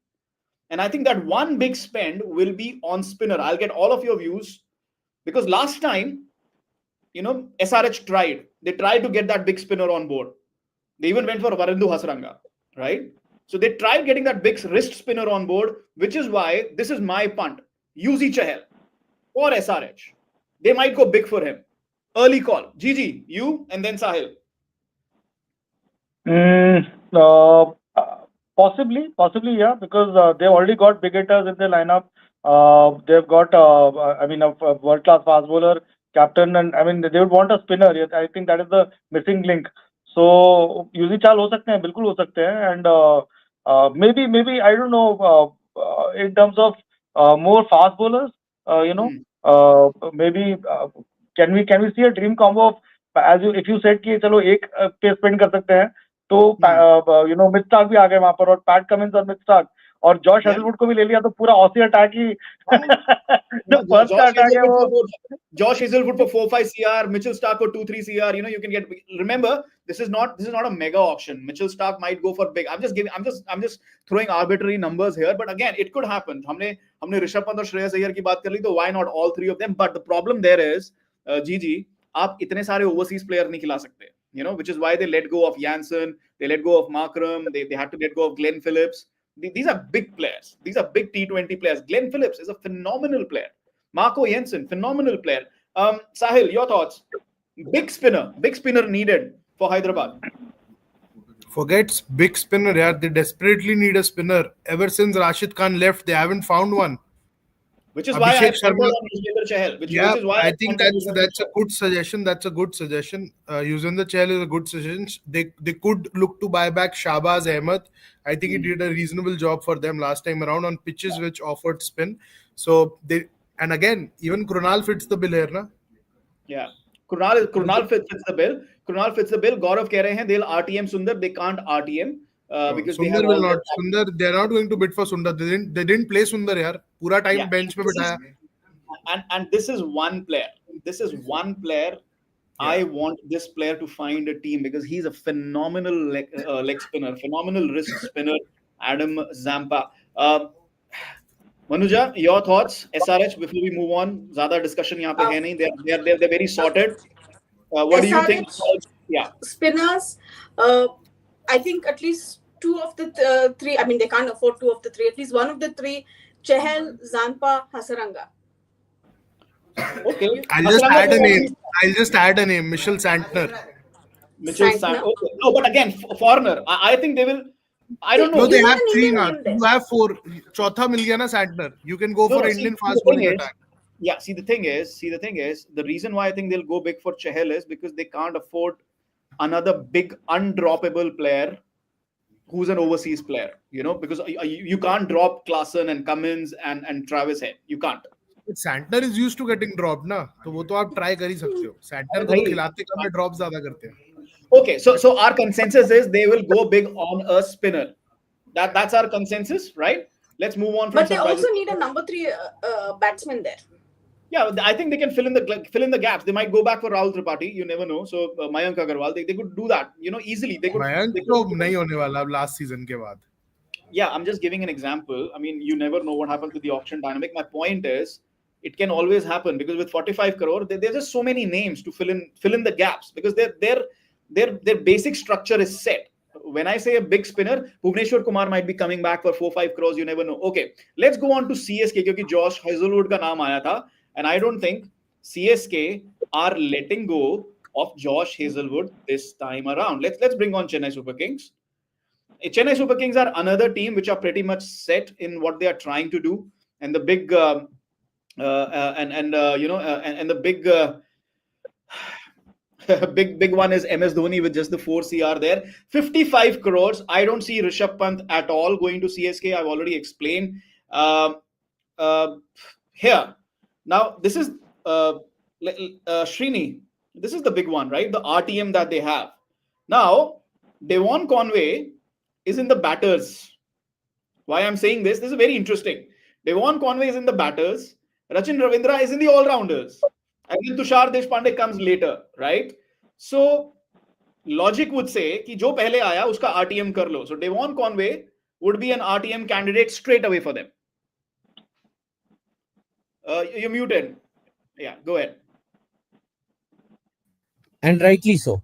And I think that one big spend will be on spinner. I'll get all of your views because last time, SRH tried. They tried to get that big spinner on board. They even went for Varendu Hasranga, right? So they tried getting that big wrist spinner on board, which is why this is my punt. Yuzi Chahal or SRH. They might go big for him. Early call. Gigi, you and then Sahil. Possibly, yeah, because they've already got big hitters in their lineup. They've got, a world-class fast bowler captain, and I mean they would want a spinner. Yes, I think that is the missing link. So Yuzi Chal हो सकते हैं, बिल्कुल हो सकते हैं, and maybe I don't know in terms of more fast bowlers, you know, Hmm. maybe can we see a dream combo of, as you if you said कि चलो एक पे spin कर सकते हैं, तो you know मिड स्टार्क भी आ गए वहां पर, और पैट कमिंस और मिड स्टार्क, और जॉश Yeah. हेजलवुड को भी ले लिया, तो पूरा ऑसी अटैक ही जो No, फर्स्ट का Josh अटैक है Hazelwood वो for Josh Hazelwood for 4-5 CR, Mitchell Stark for 2-3 CR. You know, you can get. Remember, this is not a mega auction. Mitchell Stark might go for big. I'm just throwing arbitrary numbers here, but again, it could happen. हमने ऋषभ पंत और श्रेयस अय्यर की बात कर ली, तो why not all three of them? But the problem there is, Gigi, आप इतने सारे overseas player नहीं खिला सकते. You know, which is why they let go of Jansen, they let go of Markram, they had to let go of Glenn Phillips. These are big players. These are big T20 players. Glenn Phillips is a phenomenal player. Marco Jensen, phenomenal player. Sahil, your thoughts? Big spinner needed for Hyderabad. Forget big spinner, yeah. They desperately need a spinner. Ever since Rashid Khan left, they haven't found one. Which is why I Abhishek pondered Sharma. on Yuzvendra Chahal. Which Yeah, is why I think pondered that's a good suggestion. That's a good suggestion. Yuzvendra Chahal is a good suggestion. They could look to buy back Shahbaz Ahmed. I think he did a reasonable job for them last time around on pitches which offered spin. So they, and again, even Krunal fits the bill here, na? Yeah. Krunal fits the bill. Krunal fits the bill. Gaurav कह रहे हैं they'll RTM Sundar. They can't RTM because they have Sundar will all not. the Sundar, they're not going to bid for Sundar. They didn't play Sundar, yaar. Pura time yeah. bench पे बिठाया. And this is one player. This is one player. I want this player to find a team because he's a phenomenal leg spinner, phenomenal wrist spinner, Adam Zampa. Manuja, your thoughts, SRH, before we move on? Zyada discussion यहाँ पे है नहीं. They're very sorted. What do you think? SRH Yeah. spinners, I think at least two of the three. I mean, they can't afford two of the three. At least one of the three: Chahal, Zampa, Hasaranga. Okay. I'll just Hasaranga add a को name. I'll just add a name. Mitchell Santner. Mitchell Santner. Okay. No, but again, foreigner. I think they will. I don't know. No, they You have have an three Indian now. name there. You have four. Chautha mil gaya na Santner. You can go No, for no, Indian see, fast the thing bowling is, attack. yeah, see, the reason why I think they'll go big for Chahal is because they can't afford another big undroppable player who's an overseas player, you know, because you can't drop Klaasen and Cummins and Travis Head. You can't. But Santner is used to getting dropped ना, तो वो तो आप try कर ही सकते हो. Santner को तो भाई, खिलाते कम है, drops ज्यादा करते हैं. Okay, so our consensus is they will go big on a spinner. That's our consensus, right? Let's move on from But they Sunrisers. also need a number three batsman there. Yeah, I think they can fill in the gaps. They might go back for Rahul Tripathi. You never know. So Mayank Agarwal, they could do that. You know, easily. Mayank तो नहीं होने वाला अब last season के बाद. Yeah, I'm just giving an example. I mean, you never know what happens with the auction dynamic. My point is, it can always happen because with 45 crore, there's just so many names to fill in the gaps because their basic structure is set. When I say a big spinner, Bhuvneshwar Kumar might be coming back for 4-5 crores. You never know. Okay, let's go on to CSK because Josh Hazelwood का नाम आया था, and I don't think CSK are letting go of Josh Hazelwood this time around. Let's bring on Chennai Super Kings. Chennai Super Kings are another team which are pretty much set in what they are trying to do, and the big and the big big one is MS Dhoni with just the 4 CR there. 55 crores. I don't see Rishabh Pant at all going to CSK. I've already explained. Here. Now, this is Srini. This is the big one, right? The RTM that they have. Now, Devon Conway is in the batters. Why I'm saying this is very interesting. Devon Conway is in the batters. Rachin Ravindra is in the all-rounders. And then Tushar Deshpande comes later, right? So, logic would say कि जो पहले आया उसका RTM कर लो. So, Devon Conway would be an RTM candidate straight away for them. You're muted. Yeah, go ahead. And rightly so.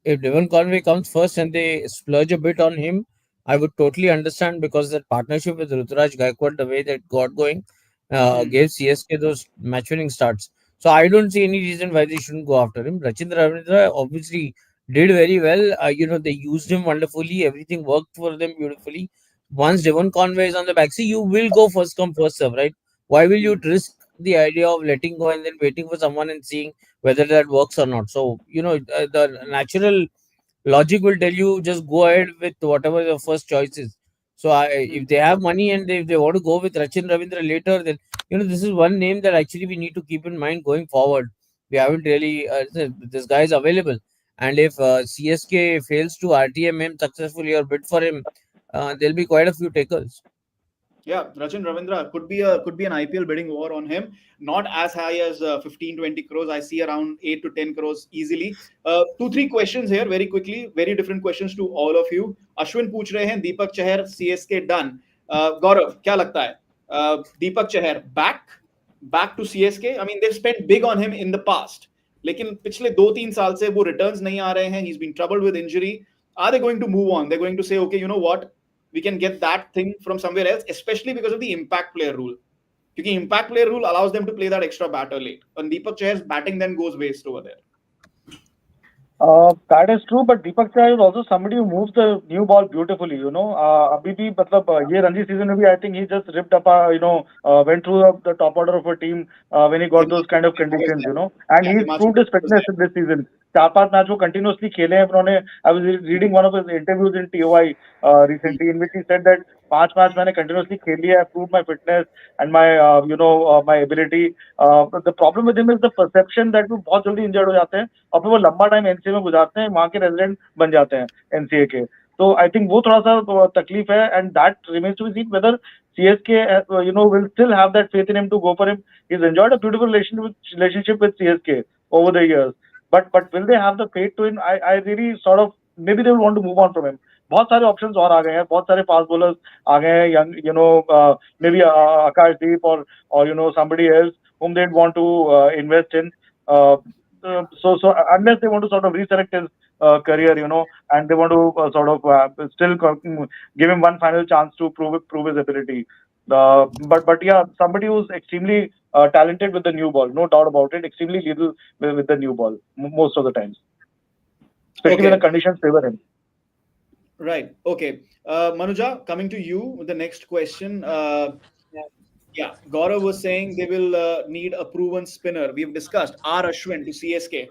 If Devon Conway comes first and they splurge a bit on him, I would totally understand because that partnership with Ruturaj Gaikwad, the way that got going, gave CSK those match-winning starts. So I don't see any reason why they shouldn't go after him. Rachin Ravindra obviously did very well. They used him wonderfully. Everything worked for them beautifully. Once Devon Conway is on the back, see, you will go first come, first serve, right? Why will you risk the idea of letting go and then waiting for someone and seeing whether that works or not. So, the natural logic will tell you just go ahead with whatever your first choice is. So, if they have money and if they want to go with Rachin Ravindra later, then this is one name that actually we need to keep in mind going forward. We haven't really this guy is available, and if CSK fails to RTM him successfully or bid for him, there'll be quite a few takers. Yeah, Rachin Ravindra could be an IPL bidding war on him. Not as high as 15-20 crores. I see around 8 to 10 crores easily. Two three questions here very quickly. Very different questions to all of you. Ashwin पूछ रहे हैं Deepak Chahar CSK done. Gaurav क्या लगता है? Deepak Chahar back to CSK. I mean they've spent big on him in the past. लेकिन पिछले 2-3 साल से वो returns नहीं आ रहे हैं. He's been troubled with injury. Are they going to move on? They're going to say, okay, you know what? We can get that thing from somewhere else, especially because of the impact player rule. Because impact player rule allows them to play that extra batter late. And Deepak Chahar's batting then goes waste over there. That is true, but Deepak Chahar is also somebody who moves the new ball beautifully. अभी भी मतलब ये Ranji season में भी I think he just ripped up, went through the top order of a team when he got those kind of conditions, and Yeah, he's proved his fitness in this season. 4-5 match वो continuously खेले हैं उन्होंने. I was reading one of his interviews in TOI recently in which he said that 5 match मैंने continuously खेली है, proved my fitness and my my ability. The problem with him is the perception that वो बहुत जल्दी injured हो जाते हैं और फिर वो लंबा टाइम एनसीए में गुजारते हैं, वहां के रेजिडेंट बन जाते हैं एनसीए के. तो आई थिंक वो थोड़ा सा तकलीफ है and that remains to be seen whether CSK will still have that faith in him to go for him. He's enjoyed a beautiful relationship with CSK over the years, but will they have the faith to him? I really sort of maybe they will want to move on from him. बहुत सारे options और आ गए हैं, बहुत सारे fast bowlers आ गए हैं, young maybe Akashdeep or somebody else whom they'd want to invest in. So unless they want to sort of resurrect his career, and they want to sort of still give him one final chance to prove his ability. But yeah, somebody who's extremely talented with the new ball, no doubt about it. Extremely lethal with the new ball most of the times, especially when the conditions favor him. Right. Okay. Manuja, coming to you with the next question. Yeah, Gaurav was saying they will need a proven spinner. We've discussed R. Ashwin to CSK.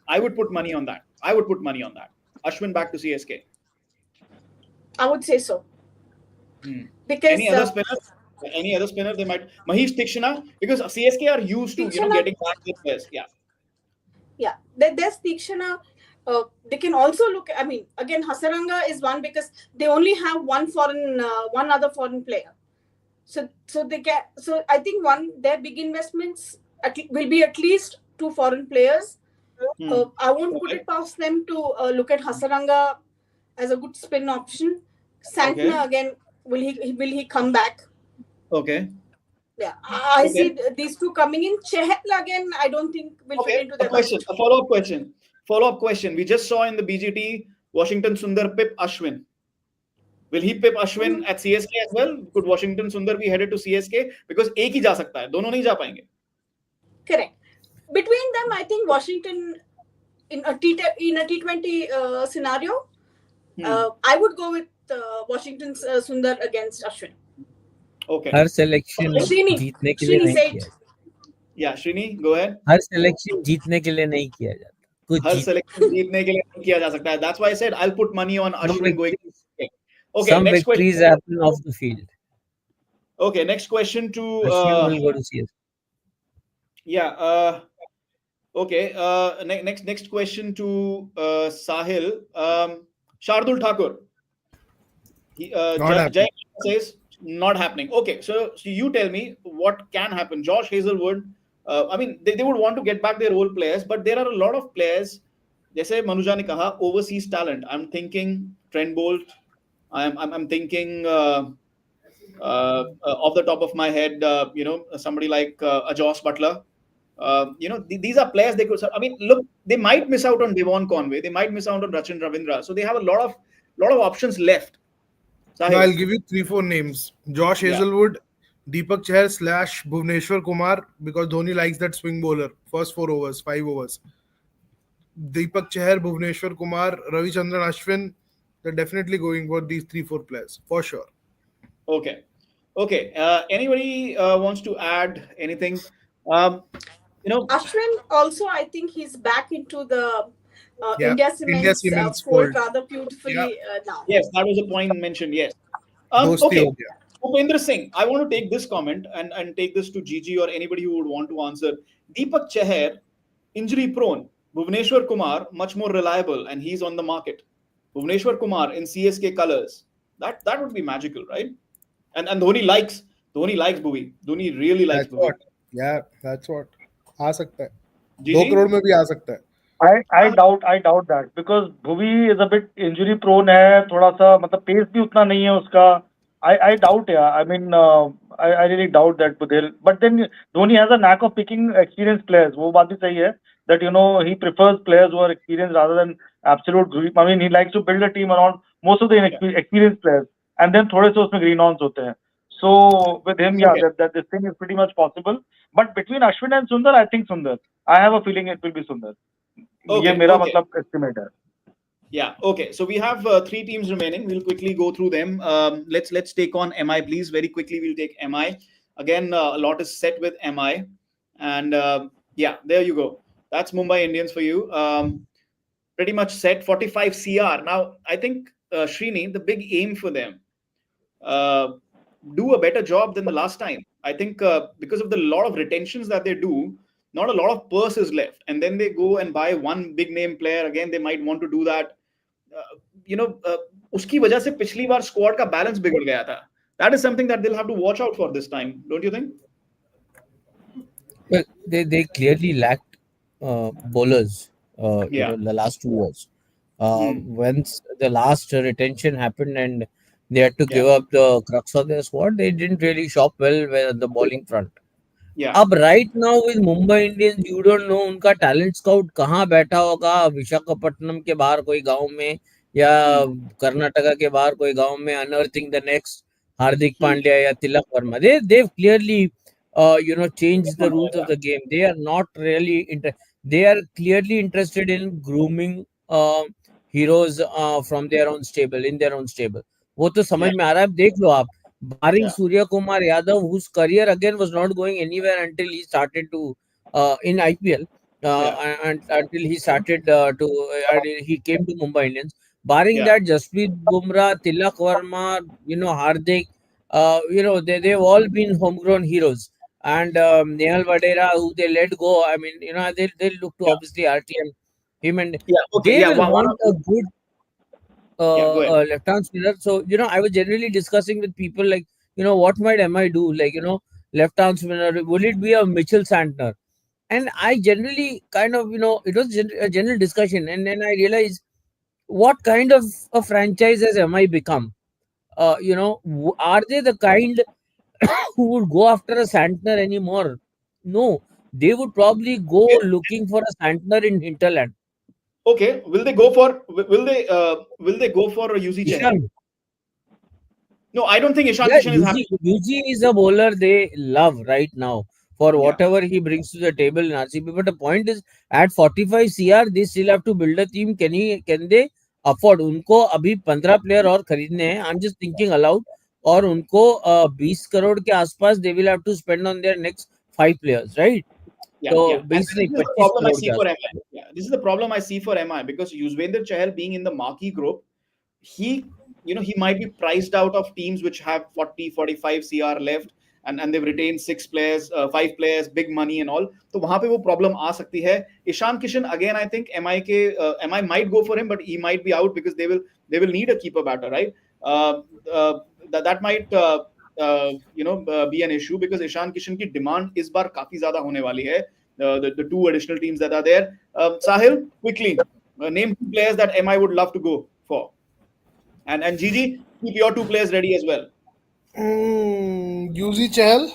I would put money on that. Ashwin back to CSK. I would say so. Because Any other spinner? They might Mahesh Tikshana, because CSK are used to getting back with players. Yeah. There's Tikshana. They can also look. I mean, again, Hasaranga is one because they only have one other foreign player. So they can. So I think their big investments will be at least 2 foreign players. I won't put it past them to look at Hasaranga as a good spin option. Santner again, will he come back? Okay. Yeah, I see these two coming in. Chehel again, I don't think will fit into the question. A follow-up question. We just saw in the BGT Washington Sundar pip Ashwin. Will he pip Ashwin at CSK as well? Could Washington Sundar be headed to CSK? Because एक ही जा सकता है, दोनों नहीं जा पाएंगे. Correct. Between them, I think Washington in a T20 scenario, I would go with Washington Sundar against Ashwin. Okay. Her selection जीतने के लिए नहीं किया. Yeah, Shrini, go ahead. हर सिलेक्शन जीतने के लिए नहीं किया जाता. हर सिलेक्शन जीतने के लिए नहीं किया जा सकता है. That's why I said I'll put money on Ashwin going. Okay, some next victories question. happen off the field. Okay, next question to Ashwin will go to CS. Yeah. Okay. Next question to Sahil. Shardul Thakur. Jay says not happening. Okay, so you tell me what can happen. Josh Hazelwood. I mean, they would want to get back their old players, but there are a lot of players. जैसे मनुजा ने कहा, overseas talent. I'm thinking Trent Bolt. I'm thinking off the top of my head, somebody like Josh Butler. These are players they could. I mean, look, they might miss out on Devon Conway. They might miss out on Rachin Ravindra. So they have a lot of options left. No, I'll give you 3-4 names: Josh Hazelwood, Deepak Chahar / Bhuvneshwar Kumar, because Dhoni likes that swing bowler. First 4 overs, 5 overs. Deepak Chahar, Bhuvneshwar Kumar, Ravichandran Ashwin. They're definitely going for these 3-4 players for sure. Okay. Anybody wants to add anything? Um, you know, Ashwin also, I think he's back into the Yeah, India India Cements Cements fold fold. rather Yeah, beautifully now. yes, that was a point mentioned. Yes. dosti Okay. ho gaya. Upendra Singh, I want to take this comment and take this to Gigi or anybody who would want to answer. Deepak Chahar, injury prone. Bhuvneshwar Kumar, much more reliable, and he's on the market. Bhuvneshwar Kumar in CSK colors. That would be magical, right? And Dhoni likes Bhuvi. Dhoni really likes That's what. Bhuvi. Yeah, that's what. आ सकता है. 2 Gigi? Crore में भी आ सकता है. I doubt that because Bhuvi is a bit injury prone है थोड़ा सा मतलब pace भी उतना नहीं है उसका. I doubt, yeah. I mean, I really doubt that they'll. But then Dhoni has a knack of picking experienced players. वो बात भी सही है that he prefers players who are experienced rather than absolute. I mean, he likes to build a team around most of the Yeah. experienced players, and then थोड़े से उसमें green ons होते हैं. So with him, yeah, Okay. that this thing is pretty much possible. But between Ashwin and Sundar, I think Sundar. I have a feeling it will be Sundar. ये Okay. मेरा Okay. मतलब estimate है. Yeah. Okay. So we have 3 teams remaining. We'll quickly go through them. Let's take on MI, please. Very quickly, we'll take MI. Again, a lot is set with MI, and yeah, there you go. That's Mumbai Indians for you. Pretty much set. 45 CR. Now, I think Srini, the big aim for them, uh, do a better job than the last time. I think because of the lot of retentions that they do, not a lot of purse is left, and then they go and buy one big name player. Again, they might want to do that. उसकी वजह से पिछली बार squad का balance बिगड़ गया था. That is something that they'll have to watch out for this time, don't you think? Well, they clearly lacked bowlers. Yeah. The last 2 years. Hmm. Once the last retention happened and they had to give Yeah. up the crux of their squad, they didn't really shop well with the bowling front. Yeah. अब right now with Mumbai Indians, you don't know उनका talent scout कहाँ बैठा होगा, विशाखापट्टनम के बाहर कोई गांव में या कर्नाटका के बाहर कोई गांव में, unearthing the next Hardik Pandya या Tilak Varma. They've clearly changed the rules of the game. They are not really they are clearly interested in grooming heroes from their own stable, in their own stable. वो तो समझ में आ रहा है. अब देख लो आप, barring Yeah. Surya Kumar Yadav, whose career again was not going anywhere until he started to in IPL, Yeah. and until he started he came to Mumbai Indians. Barring Yeah. that, Jasprit Bumrah, Tilak Verma, Hardik, they've all been homegrown heroes. And Nehal Vadera, who they let go, I mean, they look to Yeah. obviously RTM, him, and Yeah. Okay. they Yeah. will One want a good yeah. Go ahead. left-hand spinner. So, I was generally discussing with people like, what might MI do? Like, left-hand spinner, will it be a Mitchell Santner? And I generally kind of, it was a general discussion. And then I realized, what kind of a franchise has MI become? Are they the kind who would go after a Santner anymore? No, they would probably go Okay. looking for a Santner in hinterland. Okay. Will they go for a UZ Chahal? Ishan. No, I don't think Ishan Yeah, Kishan is happy. UG is a bowler they love right now for Yeah. whatever he brings to the table in RCB. But the point is, at 45 CR, they still have to build a team. Can they afford? उनको अभी 15 player और खरीदने हैं. I'm just thinking aloud. और उनको 20 crore के आसपास they will have to spend on their next 5 players, right? Yeah, So yeah. And 20 नहीं, this is the 25 problem I crore see के for आसपास. MI. Yeah, this is the problem I see for MI because Yuzvendra Chahal being in the marquee group, he he might be priced out of teams which have 40 45 CR left, and they've retained 6 players, 5 players, big money and all. तो वहां पे वो problem आ सकती है. Ishan Kishan again, I think MI might go for him, but he might be out because they will need a keeper batter, right? That might be an issue because Ishan Kishan की demand इस बार काफी ज्यादा होने वाली है. The 2 additional teams that are there. Sahil, quickly name 2 players that MI would love to go for. And Gigi, keep your 2 players ready as well. UZ Chahal,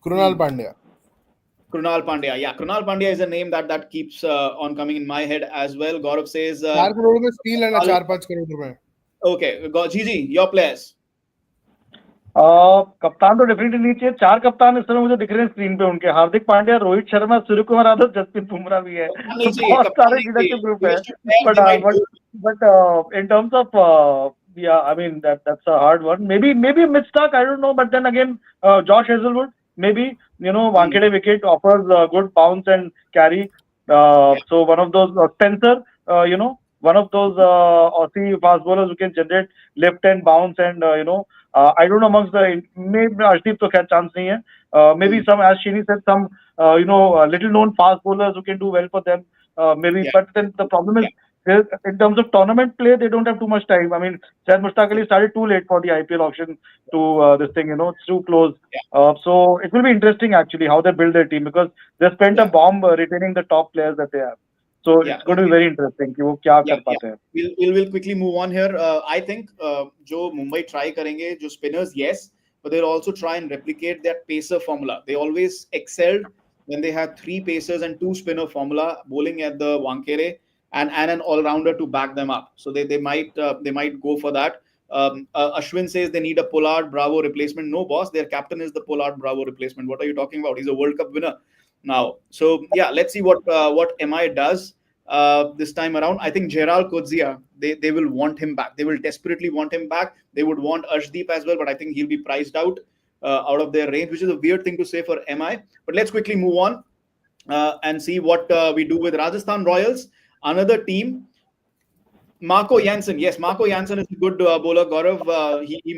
Krunal Pandya. Krunal Pandya. Yeah, Krunal Pandya is a name that keeps on coming in my head as well. Gaurav says 4 crore में steel है ना 4-5 करोड़ रुपए. Okay, Gigi, your players. कप्तान तो definitely नहीं चाहिए. 4 कप्तान इस समय मुझे दिख रहे हैं स्क्रीन पे उनके. हार्दिक पांड्या, रोहित शर्मा, सूर्य कुमार यादव, जसप्रीत बुमराह भी है. कप्तान नहीं चाहिए, बहुत कप्तान सारे नहीं लीडरशिप चाहिए. ग्रुप है. Biggest player, they might go. But in terms of yeah, I mean that's a hard one. Maybe Mitch Stark, I don't know. But then again, Josh Hazelwood, maybe Wankhede wicket offers good bounce and carry. Yeah, So one of those Spencer, one of those Aussie fast bowlers who can generate lift and bounce and I don't know amongst the maybe Arshdeep to catch chance nahi hai. Maybe mm, some, as Shini said, some little known fast bowlers who can do well for them. Maybe, yeah, but then the problem is in terms of tournament play, they don't have too much time. I mean, Syed Mushtaq Ali started too late for the IPL auction to this thing. It's too close. yeah, So it will be interesting actually how they build their team because they spent a yeah, bomb retaining the top players that they have. So yeah. it's going to be very interesting कि वो क्या Yeah, कर yeah. पाते हैं. We'll quickly move on here. I think जो Mumbai try करेंगे, जो spinners, yes, but they'll also try and replicate that pacer formula. They always excelled when they had three pacers and two spinner formula bowling at the Wankhede and an all rounder to back them up. So they might go for that. Ashwin says they need a Pollard Bravo replacement. No, boss, their captain is the Pollard Bravo replacement. What are you talking about? He's a World Cup winner now. So yeah, let's see what MI does this time around. I think Gerald Kodzia, they will want him back. They will desperately want him back. They would want Arshdeep as well, but I think he'll be priced out of their range, which is a weird thing to say for MI. But let's quickly move on and see what we do with Rajasthan Royals. Another team, Marco Jansen. Yes, Marco Jansen is a good bowler. Gaurav, he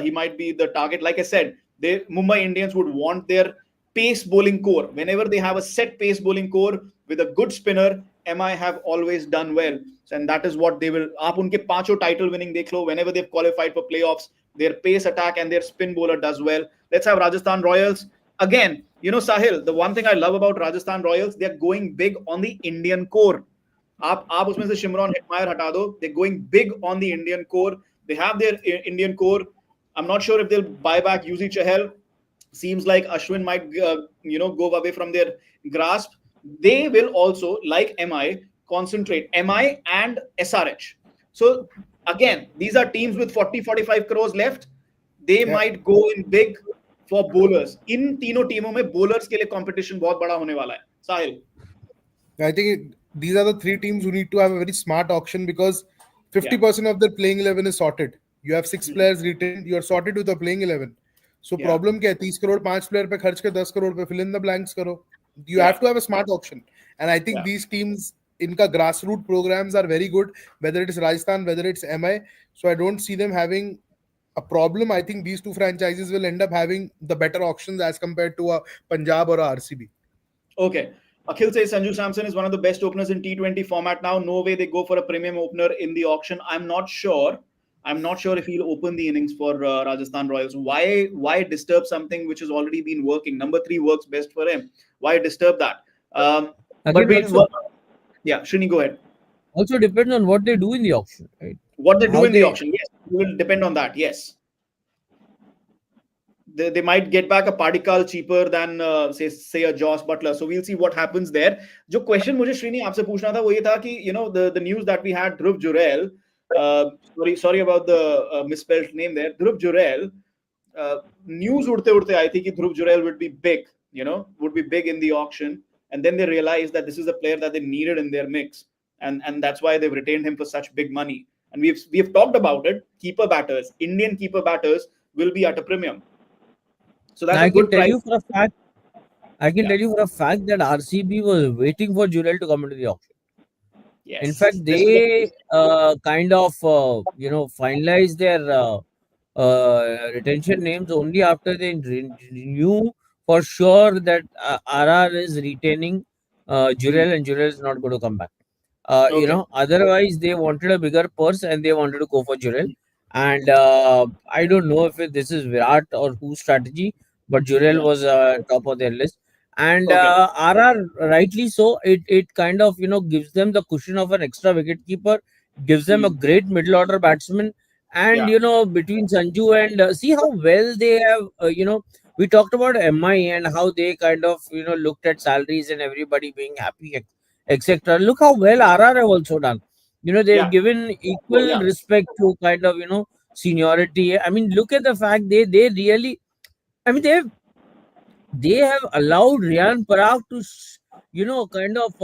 might be the target. Like I said, they Mumbai Indians would want their pace bowling core. Whenever they have a set pace bowling core with a good spinner, MI have always done well, and that is what they will. आप उनके पांचों title winning देख लो. Whenever they've qualified for playoffs, their pace attack and their spin bowler does well. Let's have Rajasthan Royals again. Sahil, the one thing I love about Rajasthan Royals, they're going big on the Indian core. आप उसमें से Shimron Hetmyer हटा दो. They're going big on the Indian core. They have their Indian core. I'm not sure if they'll buy back Yuzi Chahal. Seems like Ashwin might go away from their grasp. They will also, like MI, concentrate MI and SRH. So again, these are teams with 40-45 crores left. They might go in big for bowlers. इन तीनों टीमों में bowlers के लिए competition बहुत बड़ा होने वाला है. साहिल. I think these are the three teams who need to have a very smart auction because 50% of their playing 11 is sorted. You have six players retained, you are sorted with the playing 11. So problem क्या है 30 crore 5 player पे खर्च के 10 crore पे fill in the blanks करो. You have to have a smart auction. And I think these teams इनका grassroots programs are very good, whether it is Rajasthan, whether it's MI. So I don't see them having a problem. I think these two franchises will end up having the better auctions as compared to a Punjab or a RCB. Okay. Akhil says Sanju Samson is one of the best openers in T20 format now. No way they go for a premium opener in the auction. I'm not sure if he'll open the innings for Rajasthan Royals. Why disturb something which has already been working? Number 3 works best for him. Why disturb that? Yeah, Shrini, go ahead. Also depends on what they do in the auction, right? What they do in the auction, yes, it will depend on that. Yes. They might get back a Padikkal cheaper than say a Joss Butler. So we'll see what happens there. जो question मुझे श्रीनी आपसे पूछना था वो ये था कि the news that we had Dhruv Jurel, sorry about the misspelled name there, Dhruv Jurel, news उड़ते उड़ते आई थी कि Dhruv Jurel would be big in the auction, and then they realized that this is a player that they needed in their mix, and that's why they've retained him for such big money. And we've talked about it. Keeper batters, Indian keeper batters will be at a premium. So that's a good price. Tell you for a fact. I can tell you for a fact that RCB was waiting for Jurel to come into the auction. Yes. In fact, they kind of finalized their retention names only after they knew for sure that RR is retaining Jurel and Jurel is not going to come back. Otherwise they wanted a bigger purse and they wanted to go for Jurel. And I don't know if this is Virat or whose strategy, but Jurel was top of their list. And RR, rightly so, it kind of gives them the cushion of an extra wicket keeper, gives them a great middle order batsman, and between Sanju and see how well they have we talked about MI and how they kind of looked at salaries and everybody being happy, etc. Look how well RR have also done. They've given equal respect to kind of seniority. I mean, look at the fact they really, I mean, they have allowed Riyan Parag to kind of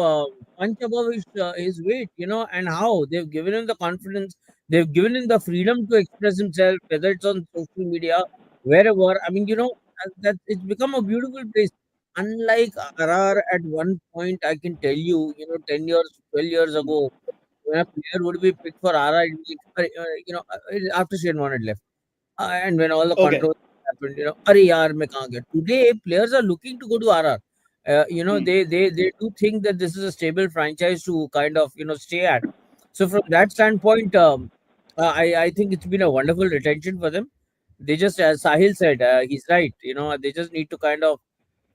punch above his weight, and how they've given him the confidence, they've given him the freedom to express himself, whether it's on social media, wherever. I mean, that it's become a beautiful place. unlike RR at one point, I can tell you, 10 years, 12 years ago, when a player would be picked for RR, it would be, after Shane Warne had left. And when all the Okay. controversy happened, Arey yaar, main kahan gaya? Today, players are looking to go to RR. Hmm. They do think that this is a stable franchise to kind of, stay at. So from that standpoint, I think it's been a wonderful retention for them. They just, as Sahil said, he's right. They just need to kind of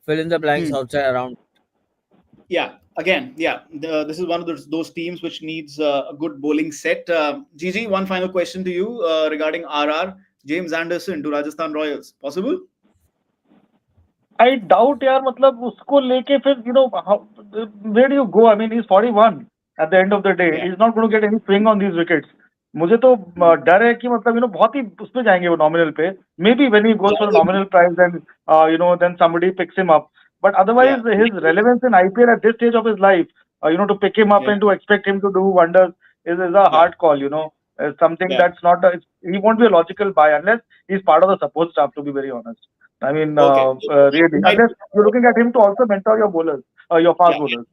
fill in the blanks Hmm. outside around. Yeah. Again, yeah. This is one of those teams which needs a good bowling set. Gigi, one final question to you regarding RR. James Anderson to Rajasthan Royals. Possible? I doubt, यार मतलब उसको लेके फिर where do you go? I mean, he's 41 at the end of the day. Yeah. He's not going to get any swing on these wickets. मुझे तो डर है कि मतलब बहुत ही उस पे जाएंगे वो nominal पे. Maybe when he goes for a nominal price, then then somebody picks him up. But otherwise, Yeah. his relevance in IPL at this stage of his life, to pick him up Yeah. and to expect him to do wonders is a Yeah. hard call. Something Yeah. that's not. He won't be a logical buy unless he's part of the support staff. To be very honest. I mean, Okay. really, He might. unless you're looking at him to also mentor your bowlers, your fast Yeah. bowlers.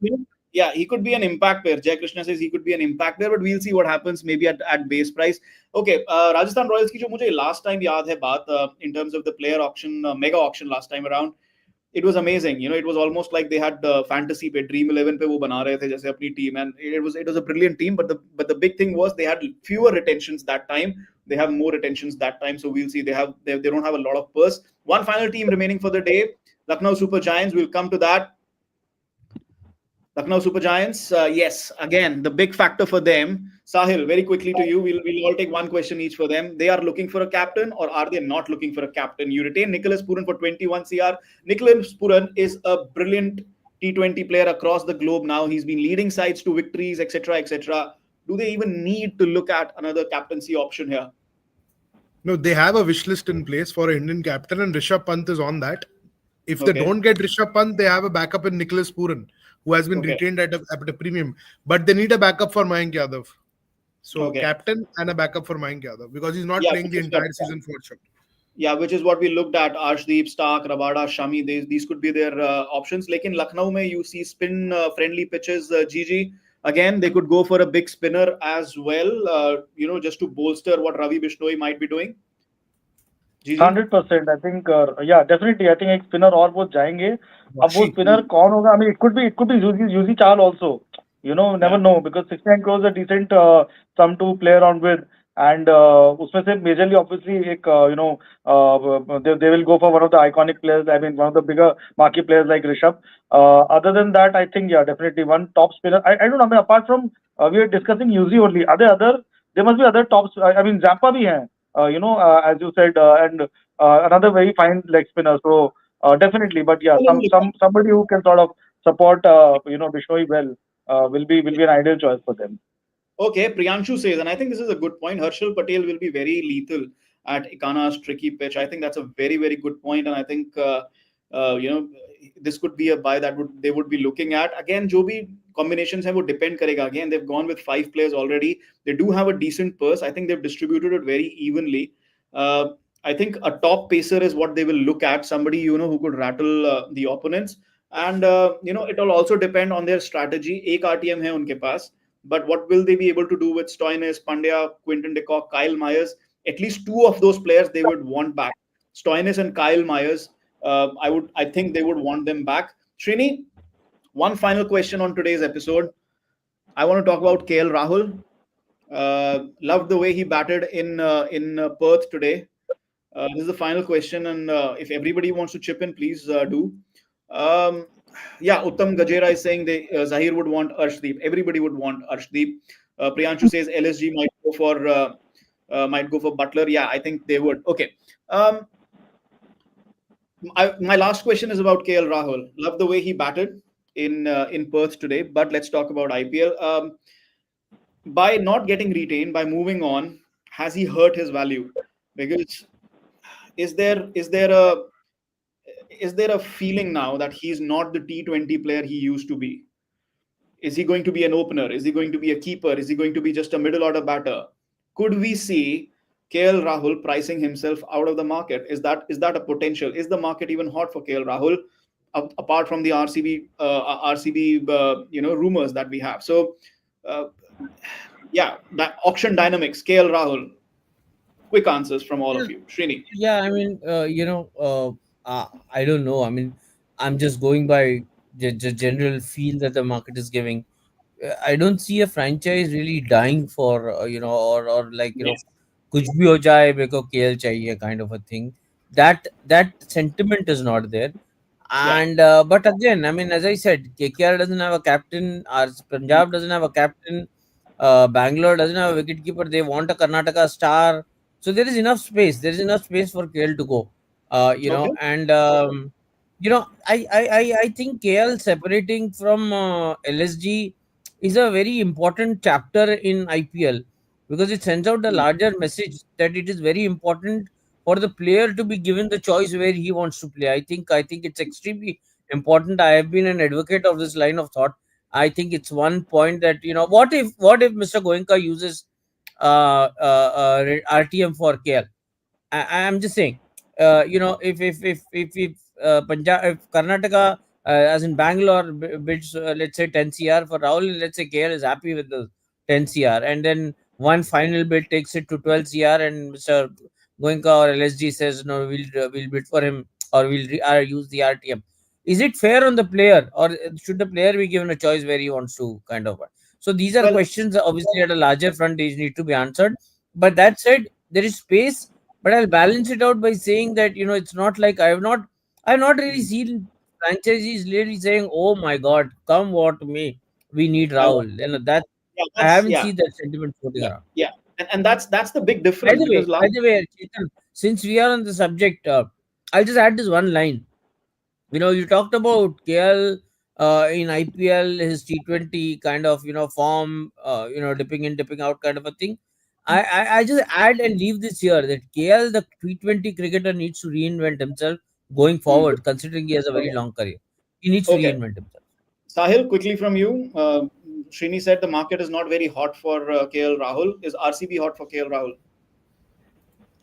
Yeah, he could be an impact player. Jay Krishna says he could be an impact player, but we'll see what happens maybe at base price. Okay, Rajasthan Royals की जो मुझे last time याद है बात in terms of the player auction, mega auction last time around, it was amazing. It was almost like they had fantasy पे Dream 11 पे वो बना रहे थे जैसे अपनी team, and it was a brilliant team. But the big thing was they had fewer retentions that time. They have more retentions that time, so we'll see. They don't have a lot of purse. One final team remaining for the day, Lucknow Super Giants. We'll come to that. Lucknow Super Giants, yes, again, the big factor for them. Sahil, very quickly to you, we'll all take one question each for them. They are looking for a captain, or are they not looking for a captain? You retain Nicholas Puran for 21 CR. Nicholas Puran is a brilliant T20 player across the globe now. He's been leading sides to victories, etc., etc. Do they even need to look at another captaincy option here? No, they have a wish list in place for an Indian captain, and Rishabh Pant is on that. If they Okay. don't get Rishabh Pant, they have a backup in Nicholas Puran, who has been Okay. retained at a premium. But they need a backup for Mayank Yadav. So Okay. captain and a backup for Mayank Yadav because he's not Yeah, playing which the is what, entire season for shot. yeah, which is what we looked at. Arshdeep, Stark, Rabada, Shami. These could be their options. Like in Lucknow, mein you see spin friendly pitches. GG again, they could go for a big spinner as well. Just to bolster what Ravi Bishnoi might be doing. GG. 100%. I think, yeah, definitely. I think एक spinner और वो जाएंगे. अब वो Bakshi. spinner कौन होगा? I mean, it could be Yuzi Chahal also. Never Yeah. know because 69 crores is a decent sum to play around with. And उसमें से majorly obviously एक they will go for one of the iconic players. I mean, one of the bigger marquee players like Rishabh. Other than that, I think yeah, definitely one top spinner. I don't know. I mean, apart from we are discussing Yuzi only. Are there other? There must be other tops. I mean, Zampa भी हैं. As you said, and another very fine leg spinner. So definitely, but yeah, somebody who can sort of support Bishnoi well will be an ideal choice for them. Okay, Priyanshu says, and I think this is a good point. Harshal Patel will be very lethal at Ikana's tricky pitch. I think that's a very, very good point, and I think this could be a buy that they would be looking at. Again, जो भी combinations हैं वो depend करेगा. Again, they've gone with 5 players already. They do have a decent purse. I think they've distributed it very evenly. I think a top pacer is what they will look at. Somebody who could rattle the opponents, and it will also depend on their strategy. एक RTM है उनके पास. But what will they be able to do with Stoinis, Pandya, Quinton de Kock, Kyle Myers? At least 2 of those players they would want back. Stoinis and Kyle Myers, I think they would want them back. Srini, one final question on today's episode. I want to talk about KL Rahul. Loved the way he batted in Perth today. This is the final question, and if everybody wants to chip in, please do. Yeah, Uttam Gajera is saying Zahir would want Arshdeep. Everybody would want Arshdeep. Priyanshu says LSG might go for Butler. Yeah, I think they would. Okay. My last question is about KL Rahul. Love the way he batted in Perth today. But let's talk about IPL. By not getting retained, by moving on, has he hurt his value? Because is there a feeling now that he's not the T20 player he used to be? Is he going to be an opener? Is he going to be a keeper? Is he going to be just a middle order batter? Could we see KL Rahul pricing himself out of the market? Is that a potential? Is the market even hot for KL Rahul? apart from the RCB rumors that we have. So yeah, that auction dynamics. KL Rahul. Quick answers from all of you. Srini. Yeah, I mean, I don't know. I mean, I'm just going by the general feel that the market is giving. I don't see a franchise really dying for or like Yes. कुछ भी हो जाए मेरे को KL चाहिए kind of a thing. That sentiment is not there. Yeah. And but again, I mean, as I said, KKR doesn't have a captain. Our Punjab doesn't have a captain. Bangalore doesn't have a wicketkeeper. They want a Karnataka star. So there is enough space. There is enough space for KL to go. Okay. And I think KL separating from LSG is a very important chapter in IPL because it sends out a larger message that it is very important for the player to be given the choice where he wants to play. I think it's extremely important. I have been an advocate of this line of thought. I think it's one point that what if Mr. Goenka uses RTM for KL? I'm just saying, if Punjab, if Karnataka, as in Bangalore, bids let's say 10 CR for Rahul, let's say KL is happy with the 10 CR, and then one final bid takes it to 12 CR, and Mr. Goenka or LSG says no, we'll bid for him or use the RTM. Is it fair on the player, or should the player be given a choice where he wants to kind of? So these are Well, questions obviously at a larger front they need to be answered. But that said, there is space, but I'll balance it out by saying that it's not like I've not really seen franchisees really saying, "Oh my God, come what may, we need I want. Rahul." That Yeah, I that's haven't yeah, seen that sentiment floating yeah, around. yeah, and that's the big By difference the way, because last. Chetan, since we are on the subject, I'll just add this one line. You talked about KL in IPL, his T20 kind of form, dipping in, dipping out kind of a thing. I just add and leave this here that KL, the T20 cricketer, needs to reinvent himself going Hmm. forward, considering he has a very Okay. long career. He needs to Okay. reinvent himself. Sahil, quickly from you. Srini said the market is not very hot for KL Rahul. Is RCB hot for KL Rahul?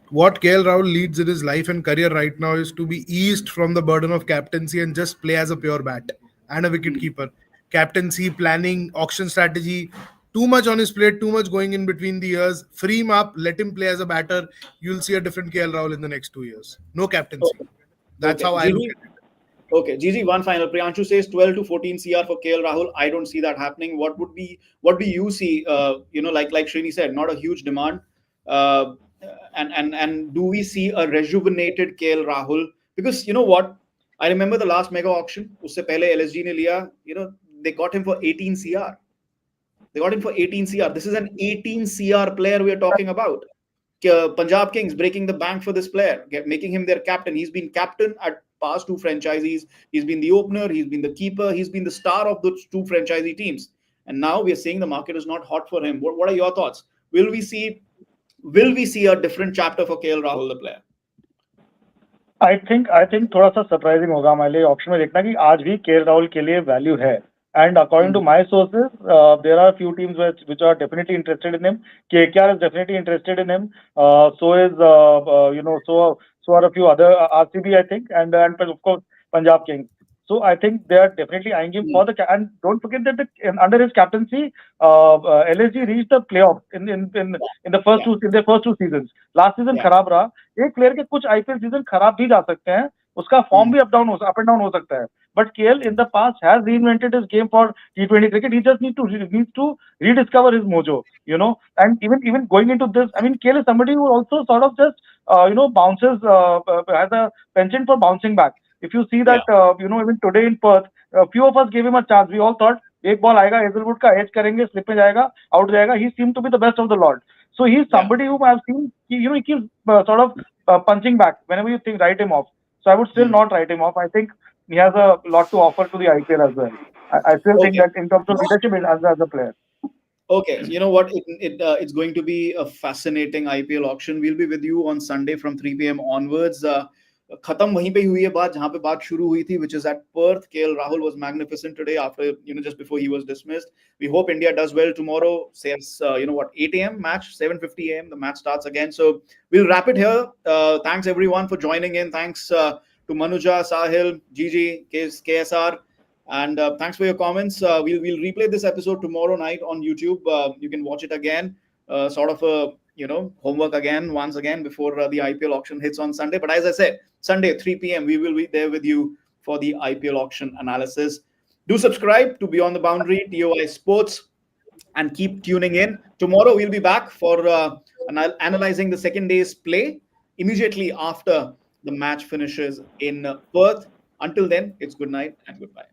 What KL Rahul leads in his life and career right now is to be eased from the burden of captaincy and just play as a pure bat and a wicket keeper. Captaincy, planning, auction strategy, too much on his plate, too much going in between the years. Free him up, let him play as a batter. You'll see a different KL Rahul in the next 2 years. No captaincy. Okay. That's Okay. how I look Gigi. at it. Okay. Gigi, one final. Priyanshu says 12 to 14 CR for KL Rahul. I don't see that happening. What do you see? Like Srini said, not a huge demand. Uh, and do we see a rejuvenated KL Rahul? Because you know what? I remember the last mega auction. उससे पहले LSG ने लिया. They got him for 18 CR. They got him for 18 CR. This is an 18 CR player we are talking about. Punjab Kings breaking the bank for this player, making him their captain. He's been captain at past two franchisees. He's been the opener. He's been the keeper. He's been the star of those two franchisee teams. And now we are saying the market is not hot for him. What are your thoughts? Will we see a different chapter for KL Rahul, the player? I think थोड़ा सा surprising होगा हमारे लिए option में देखना कि आज भी केएल राहुल के लिए वैल्यू है. And according to my sources, there are a few teams which are definitely interested in him. KKR is definitely interested in him. So is so are a few other RCB, I think, and of course Punjab Kings. So I think they are definitely eyeing him for the and don't forget that under his captaincy, LSG reached the playoffs in the first Yeah. two in their first 2 seasons. Last season Yeah. खराब रहा. एक player के कुछ IPL season खराब भी जा सकते हैं. उसका फॉर्म भी अप एंड डाउन हो सकता है. But KL in the past has reinvented his game for T20 cricket. He just needs to rediscover his mojo, And even going into this, I mean, KL is somebody who also sort of just bounces, has a penchant for bouncing back. If you see that, even today in Perth, a few of us gave him a chance. We all thought एक ball आएगा Hazlewood का as करेंगे slip में जाएगा out जाएगा. He seemed to be the best of the lot. So he's somebody whom I've seen. He keeps sort of punching back whenever you think write him off. So I would still not write him off. I think he has a lot to offer to the IPL as well. I still think Okay. that in terms of leadership as a player. Okay, you know what? It's going to be a fascinating IPL auction. We'll be with you on Sunday from 3 p.m. onwards. खत्म वहीं पे हुई है बात जहां पे बात शुरू हुई थी, which is at Perth. KL Rahul was magnificent today after just before he was dismissed. We hope India does well tomorrow. Says 8 a.m. match, 7:50 a.m. the match starts again. So we'll wrap it here. Thanks everyone for joining in. Thanks to Manuja, Sahil, Gigi, KSR. And thanks for your comments. We'll replay this episode tomorrow night on YouTube. You can watch it again, sort of a homework again once again before the IPL auction hits on Sunday. But as I said, Sunday 3 p.m. we will be there with you for the IPL auction analysis. Do subscribe to Beyond the Boundary, TOI Sports, and keep tuning in. Tomorrow we'll be back for analyzing the second day's play immediately after the match finishes in Perth. Until then, it's good night and goodbye.